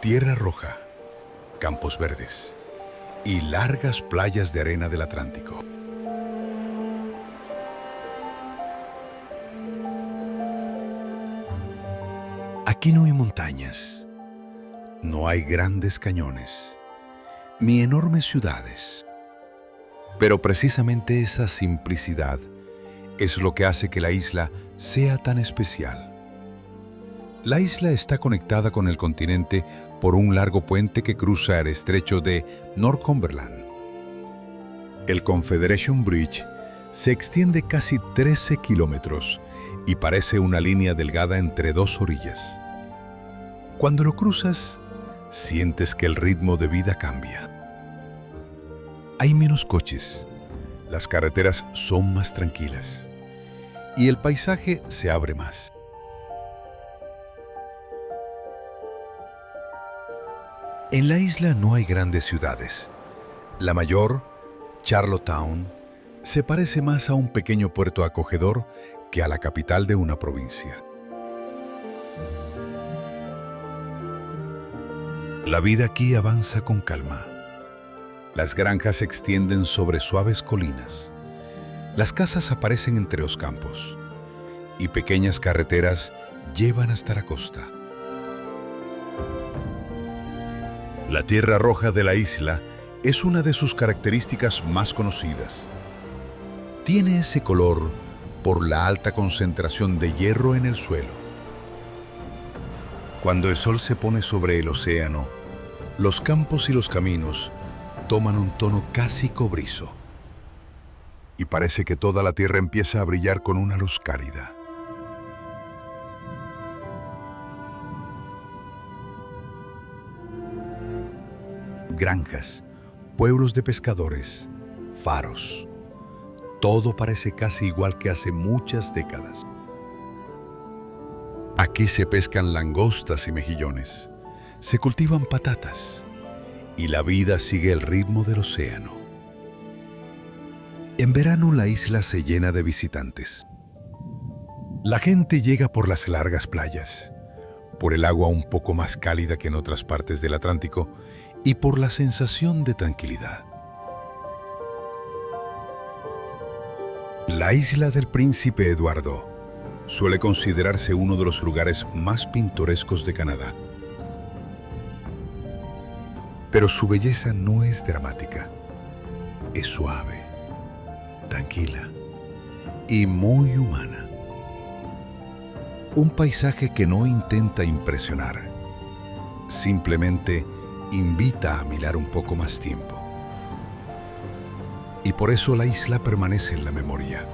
Tierra roja, campos verdes y largas playas de arena del Atlántico. Aquí no hay montañas, no hay grandes cañones, ni enormes ciudades. Pero precisamente esa simplicidad es lo que hace que la isla sea tan especial. La isla está conectada con el continente por un largo puente que cruza el estrecho de Northumberland. El Confederation Bridge se extiende casi 13 kilómetros y parece una línea delgada entre dos orillas. Cuando lo cruzas, sientes que el ritmo de vida cambia. Hay menos coches, las carreteras son más tranquilas y el paisaje se abre más. En la isla no hay grandes ciudades. La mayor, Charlottetown, se parece más a un pequeño puerto acogedor que a la capital de una provincia. La vida aquí avanza con calma. Las granjas se extienden sobre suaves colinas. Las casas aparecen entre los campos y pequeñas carreteras llevan hasta la costa. La tierra roja de la isla es una de sus características más conocidas. Tiene ese color por la alta concentración de hierro en el suelo. Cuando el sol se pone sobre el océano, los campos y los caminos toman un tono casi cobrizo. Y parece que toda la tierra empieza a brillar con una luz cálida. Granjas, pueblos de pescadores, faros. Todo parece casi igual que hace muchas décadas. Aquí se pescan langostas y mejillones, se cultivan patatas y la vida sigue el ritmo del océano. En verano la isla se llena de visitantes. La gente llega por las largas playas, por el agua un poco más cálida que en otras partes del Atlántico y por la sensación de tranquilidad. La isla del Príncipe Eduardo suele considerarse uno de los lugares más pintorescos de Canadá. Pero su belleza no es dramática, es suave, tranquila y muy humana. Un paisaje que no intenta impresionar, simplemente invita a mirar un poco más tiempo. Y por eso la isla permanece en la memoria,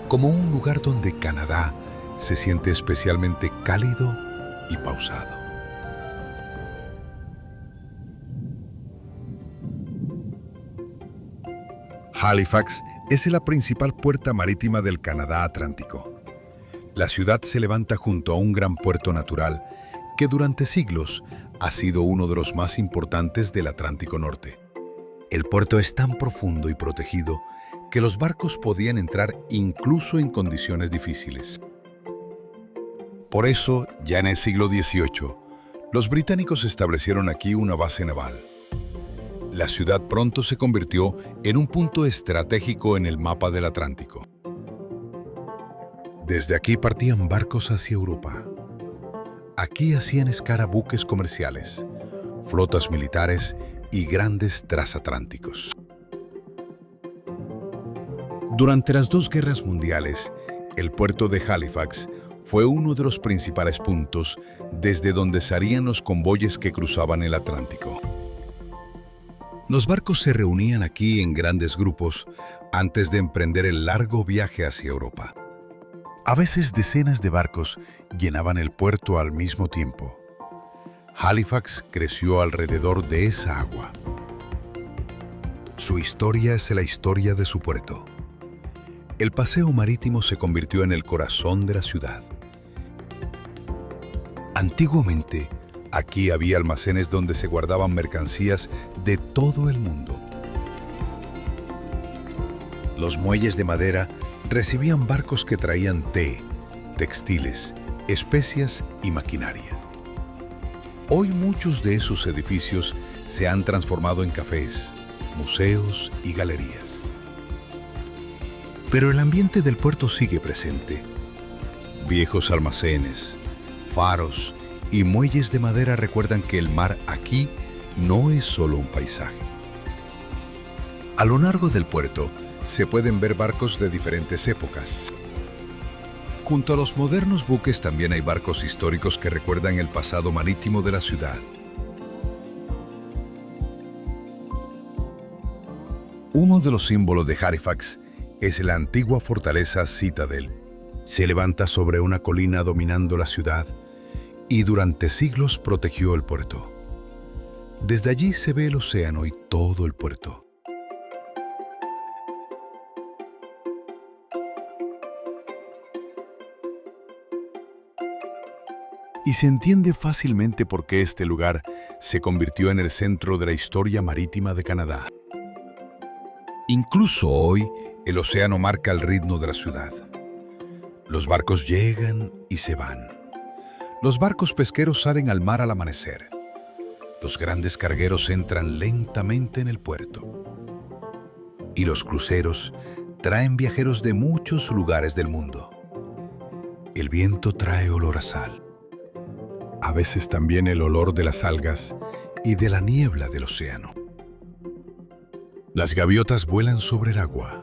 como un lugar donde Canadá se siente especialmente cálido y pausado. Halifax es la principal puerta marítima del Canadá Atlántico. La ciudad se levanta junto a un gran puerto natural que durante siglos ha sido uno de los más importantes del Atlántico Norte. El puerto es tan profundo y protegido que los barcos podían entrar incluso en condiciones difíciles. Por eso, ya en el siglo XVIII, los británicos establecieron aquí una base naval. La ciudad pronto se convirtió en un punto estratégico en el mapa del Atlántico. Desde aquí partían barcos hacia Europa. Aquí hacían escala buques comerciales, flotas militares y grandes transatlánticos. Durante las dos guerras mundiales, el puerto de Halifax fue uno de los principales puntos desde donde salían los convoyes que cruzaban el Atlántico. Los barcos se reunían aquí en grandes grupos antes de emprender el largo viaje hacia Europa. A veces decenas de barcos llenaban el puerto al mismo tiempo. Halifax creció alrededor de esa agua. Su historia es la historia de su puerto. El paseo marítimo se convirtió en el corazón de la ciudad. Antiguamente, aquí había almacenes donde se guardaban mercancías de todo el mundo. Los muelles de madera recibían barcos que traían té, textiles, especias y maquinaria. Hoy muchos de esos edificios se han transformado en cafés, museos y galerías. Pero el ambiente del puerto sigue presente. Viejos almacenes, faros y muelles de madera recuerdan que el mar aquí no es solo un paisaje. A lo largo del puerto se pueden ver barcos de diferentes épocas. Junto a los modernos buques también hay barcos históricos que recuerdan el pasado marítimo de la ciudad. Uno de los símbolos de Halifax es la antigua fortaleza Citadel. Se levanta sobre una colina dominando la ciudad y durante siglos protegió el puerto. Desde allí se ve el océano y todo el puerto. Y se entiende fácilmente por qué este lugar se convirtió en el centro de la historia marítima de Canadá. Incluso hoy, el océano marca el ritmo de la ciudad. Los barcos llegan y se van. Los barcos pesqueros salen al mar al amanecer. Los grandes cargueros entran lentamente en el puerto. Y los cruceros traen viajeros de muchos lugares del mundo. El viento trae olor a sal. A veces también el olor de las algas y de la niebla del océano. Las gaviotas vuelan sobre el agua.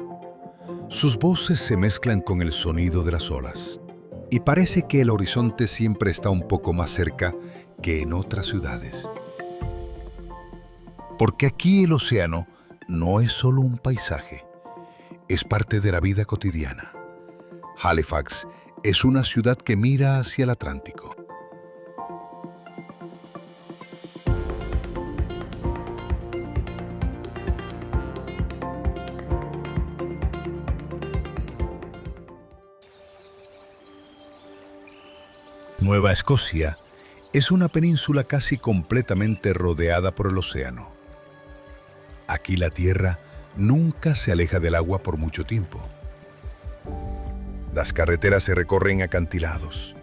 Sus voces se mezclan con el sonido de las olas. Y parece que el horizonte siempre está un poco más cerca que en otras ciudades. Porque aquí el océano no es solo un paisaje, es parte de la vida cotidiana. Halifax es una ciudad que mira hacia el Atlántico. Nueva Escocia es una península casi completamente rodeada por el océano. Aquí la tierra nunca se aleja del agua por mucho tiempo. Las carreteras se recorren acantilados.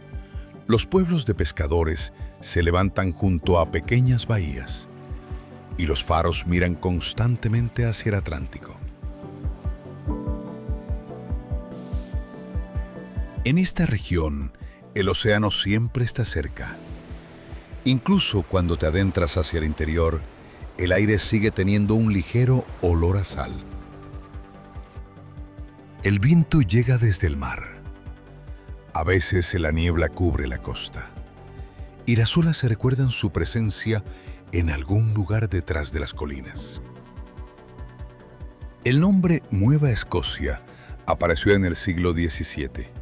Los pueblos de pescadores se levantan junto a pequeñas bahías y los faros miran constantemente hacia el Atlántico. En esta región, el océano siempre está cerca. Incluso cuando te adentras hacia el interior, el aire sigue teniendo un ligero olor a sal. El viento llega desde el mar. A veces la niebla cubre la costa y las olas se recuerdan su presencia en algún lugar detrás de las colinas. El nombre Nueva Escocia apareció en el siglo XVII.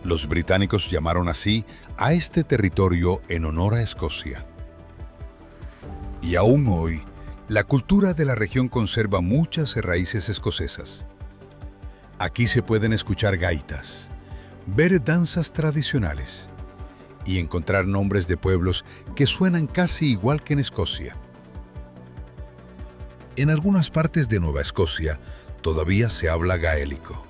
Los británicos llamaron así a este territorio en honor a Escocia. Y aún hoy, la cultura de la región conserva muchas raíces escocesas. Aquí se pueden escuchar gaitas, ver danzas tradicionales y encontrar nombres de pueblos que suenan casi igual que en Escocia. En algunas partes de Nueva Escocia todavía se habla gaélico.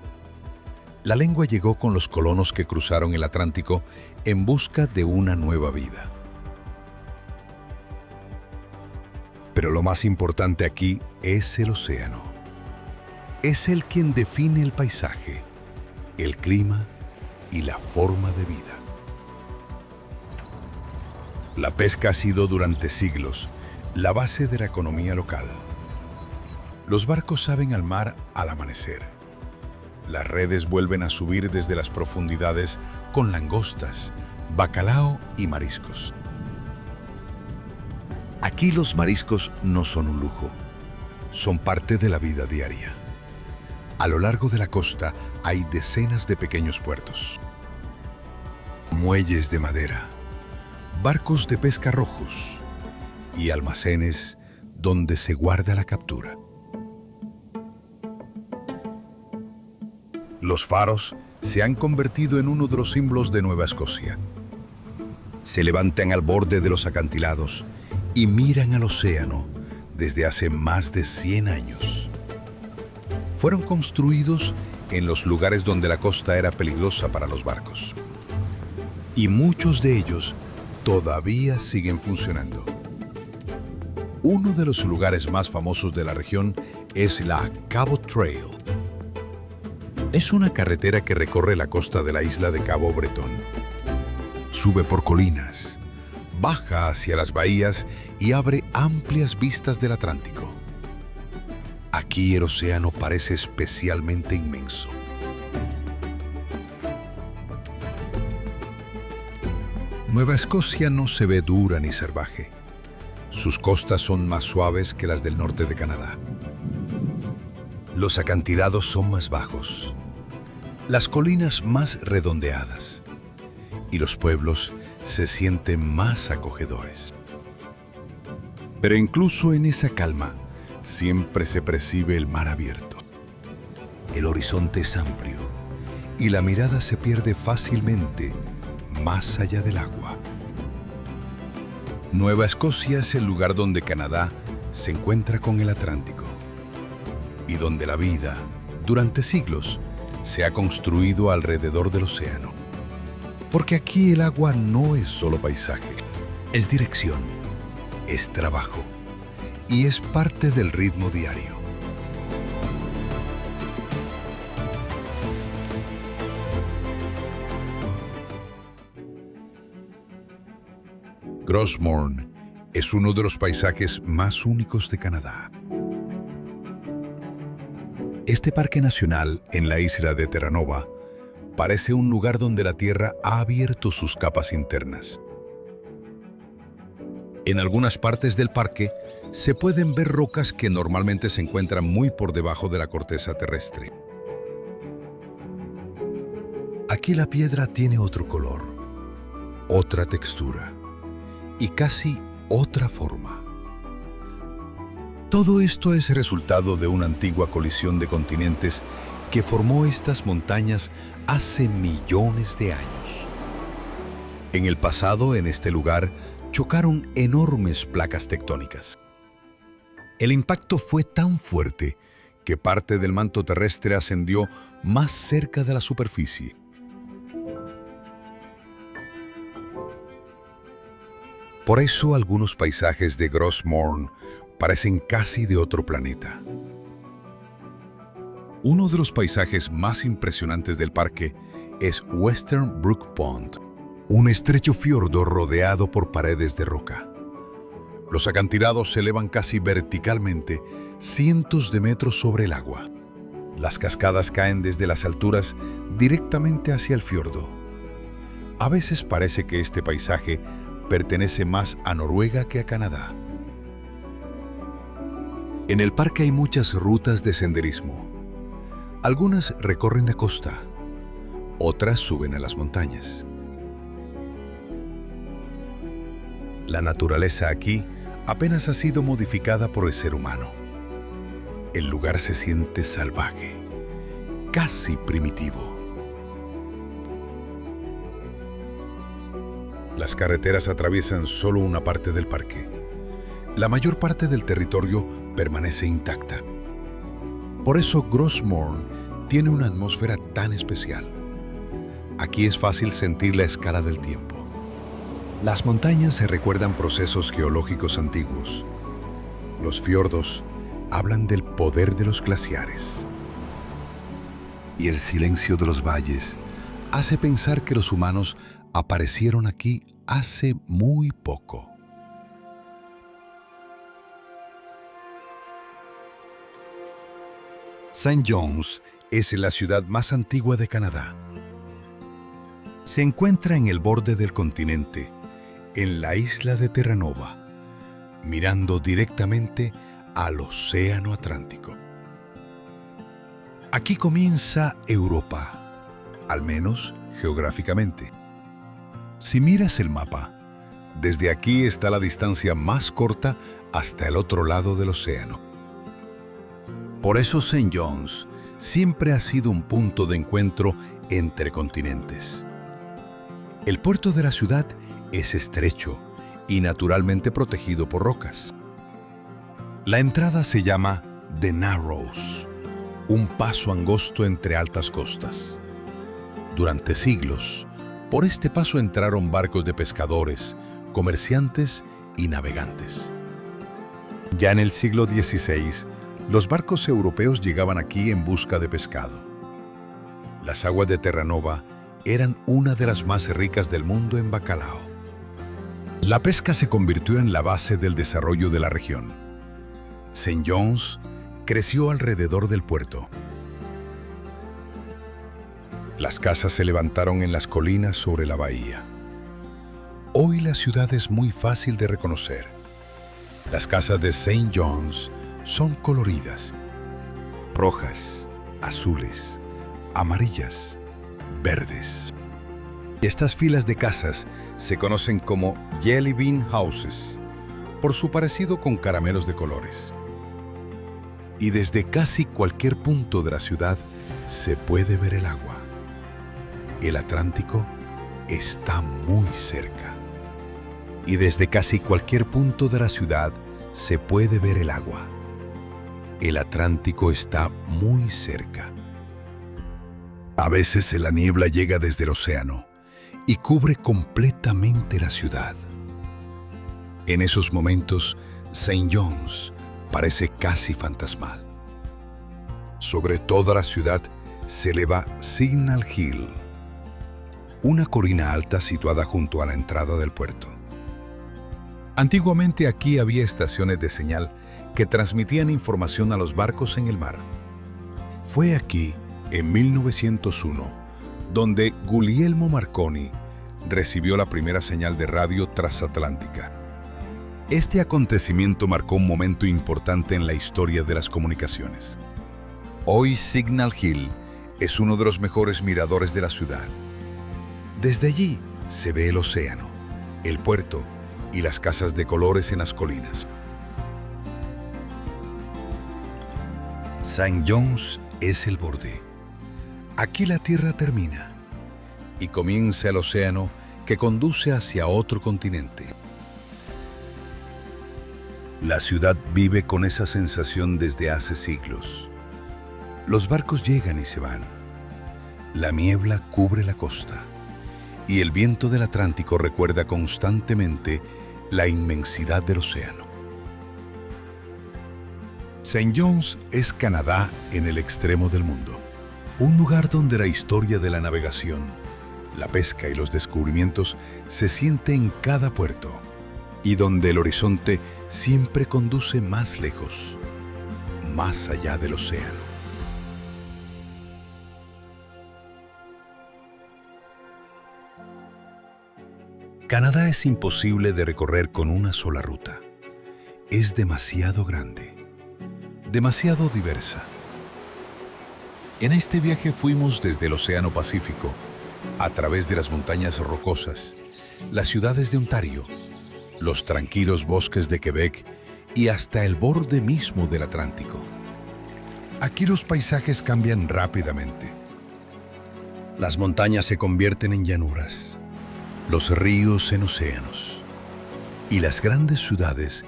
La lengua llegó con los colonos que cruzaron el Atlántico en busca de una nueva vida. Pero lo más importante aquí es el océano. Es él quien define el paisaje, el clima y la forma de vida. La pesca ha sido durante siglos la base de la economía local. Los barcos salen al mar al amanecer. Las redes vuelven a subir desde las profundidades con langostas, bacalao y mariscos. Aquí los mariscos no son un lujo, son parte de la vida diaria. A lo largo de la costa hay decenas de pequeños puertos, muelles de madera, barcos de pesca rojos y almacenes donde se guarda la captura. Los faros se han convertido en uno de los símbolos de Nueva Escocia. Se levantan al borde de los acantilados y miran al océano desde hace más de 100 años. Fueron construidos en los lugares donde la costa era peligrosa para los barcos. Y muchos de ellos todavía siguen funcionando. Uno de los lugares más famosos de la región es la Cabot Trail. Es una carretera que recorre la costa de la isla de Cabo Bretón. Sube por colinas, baja hacia las bahías y abre amplias vistas del Atlántico. Aquí el océano parece especialmente inmenso. Nueva Escocia no se ve dura ni salvaje. Sus costas son más suaves que las del norte de Canadá. Los acantilados son más bajos, las colinas más redondeadas y los pueblos se sienten más acogedores. Pero incluso en esa calma, siempre se percibe el mar abierto. El horizonte es amplio y la mirada se pierde fácilmente más allá del agua. Nueva Escocia es el lugar donde Canadá se encuentra con el Atlántico y donde la vida, durante siglos, se ha construido alrededor del océano. Porque aquí el agua no es solo paisaje, es dirección, es trabajo y es parte del ritmo diario. Grosmorne es uno de los paisajes más únicos de Canadá. Este parque nacional en la isla de Terranova Parece un lugar donde la Tierra ha abierto sus capas internas. En algunas partes del parque se pueden ver rocas que normalmente se encuentran muy por debajo de la corteza terrestre. Aquí la piedra tiene otro color, otra textura y casi otra forma. Todo esto es resultado de una antigua colisión de continentes que formó estas montañas hace millones de años. En el pasado, en este lugar, chocaron enormes placas tectónicas. El impacto fue tan fuerte que parte del manto terrestre ascendió más cerca de la superficie. Por eso algunos paisajes de Gros Morne parecen casi de otro planeta. Uno de los paisajes más impresionantes del parque es Western Brook Pond, un estrecho fiordo rodeado por paredes de roca. Los acantilados se elevan casi verticalmente, cientos de metros sobre el agua. Las cascadas caen desde las alturas directamente hacia el fiordo. A veces parece que este paisaje pertenece más a Noruega que a Canadá. En el parque hay muchas rutas de senderismo. Algunas recorren la costa, otras suben a las montañas. La naturaleza aquí apenas ha sido modificada por el ser humano. El lugar se siente salvaje, casi primitivo. Las carreteras atraviesan solo una parte del parque. La mayor parte del territorio permanece intacta. Por eso Gros Morne tiene una atmósfera tan especial. Aquí es fácil sentir la escala del tiempo. Las montañas se recuerdan procesos geológicos antiguos. Los fiordos hablan del poder de los glaciares. Y el silencio de los valles hace pensar que los humanos aparecieron aquí hace muy poco. St. John's es la ciudad más antigua de Canadá. Se encuentra en el borde del continente, en la isla de Terranova, mirando directamente al Océano Atlántico. Aquí comienza Europa, al menos geográficamente. Si miras el mapa, desde aquí está la distancia más corta hasta el otro lado del océano. Por eso St. John's siempre ha sido un punto de encuentro entre continentes. El puerto de la ciudad es estrecho y naturalmente protegido por rocas. La entrada se llama The Narrows, un paso angosto entre altas costas. Durante siglos, por este paso entraron barcos de pescadores, comerciantes y navegantes. Ya en el siglo XVI, los barcos europeos llegaban aquí en busca de pescado. Las aguas de Terranova eran una de las más ricas del mundo en bacalao. La pesca se convirtió en la base del desarrollo de la región. St. John's creció alrededor del puerto. Las casas se levantaron en las colinas sobre la bahía. Hoy la ciudad es muy fácil de reconocer. Las casas de St. John's son coloridas, rojas, azules, amarillas, verdes. Estas filas de casas se conocen como Jelly Bean Houses, por su parecido con caramelos de colores. Y desde casi cualquier punto de la ciudad se puede ver el agua. El Atlántico está muy cerca. Y desde casi cualquier punto de la ciudad se puede ver el agua. El Atlántico está muy cerca. A veces la niebla llega desde el océano y cubre completamente la ciudad. En esos momentos, St. John's parece casi fantasmal. Sobre toda la ciudad se eleva Signal Hill, una colina alta situada junto a la entrada del puerto. Antiguamente aquí había estaciones de señal que transmitían información a los barcos en el mar. Fue aquí, en 1901, donde Guglielmo Marconi recibió la primera señal de radio transatlántica. Este acontecimiento marcó un momento importante en la historia de las comunicaciones. Hoy Signal Hill es uno de los mejores miradores de la ciudad. Desde allí se ve el océano, el puerto y las casas de colores en las colinas. St. John's es el borde. Aquí la tierra termina y comienza el océano que conduce hacia otro continente. La ciudad vive con esa sensación desde hace siglos. Los barcos llegan y se van. La niebla cubre la costa y el viento del Atlántico recuerda constantemente la inmensidad del océano. St. John's es Canadá en el extremo del mundo. Un lugar donde la historia de la navegación, la pesca y los descubrimientos se siente en cada puerto y donde el horizonte siempre conduce más lejos, más allá del océano. Canadá es imposible de recorrer con una sola ruta. Es demasiado grande, demasiado diversa. En este viaje fuimos desde el Océano Pacífico, a través de las montañas rocosas, las ciudades de Ontario, los tranquilos bosques de Quebec y hasta el borde mismo del Atlántico. Aquí los paisajes cambian rápidamente. Las montañas se convierten en llanuras, los ríos en océanos, y las grandes ciudades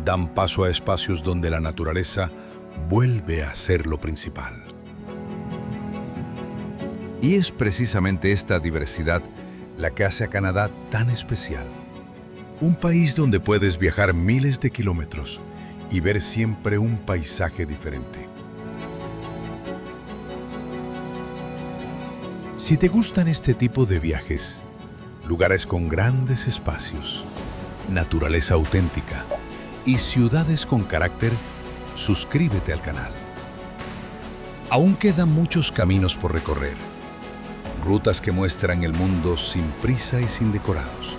dan paso a espacios donde la naturaleza vuelve a ser lo principal. Y es precisamente esta diversidad la que hace a Canadá tan especial. Un país donde puedes viajar miles de kilómetros y ver siempre un paisaje diferente. Si te gustan este tipo de viajes, lugares con grandes espacios, naturaleza auténtica y ciudades con carácter, suscríbete al canal. Aún quedan muchos caminos por recorrer, rutas que muestran el mundo sin prisa y sin decorados.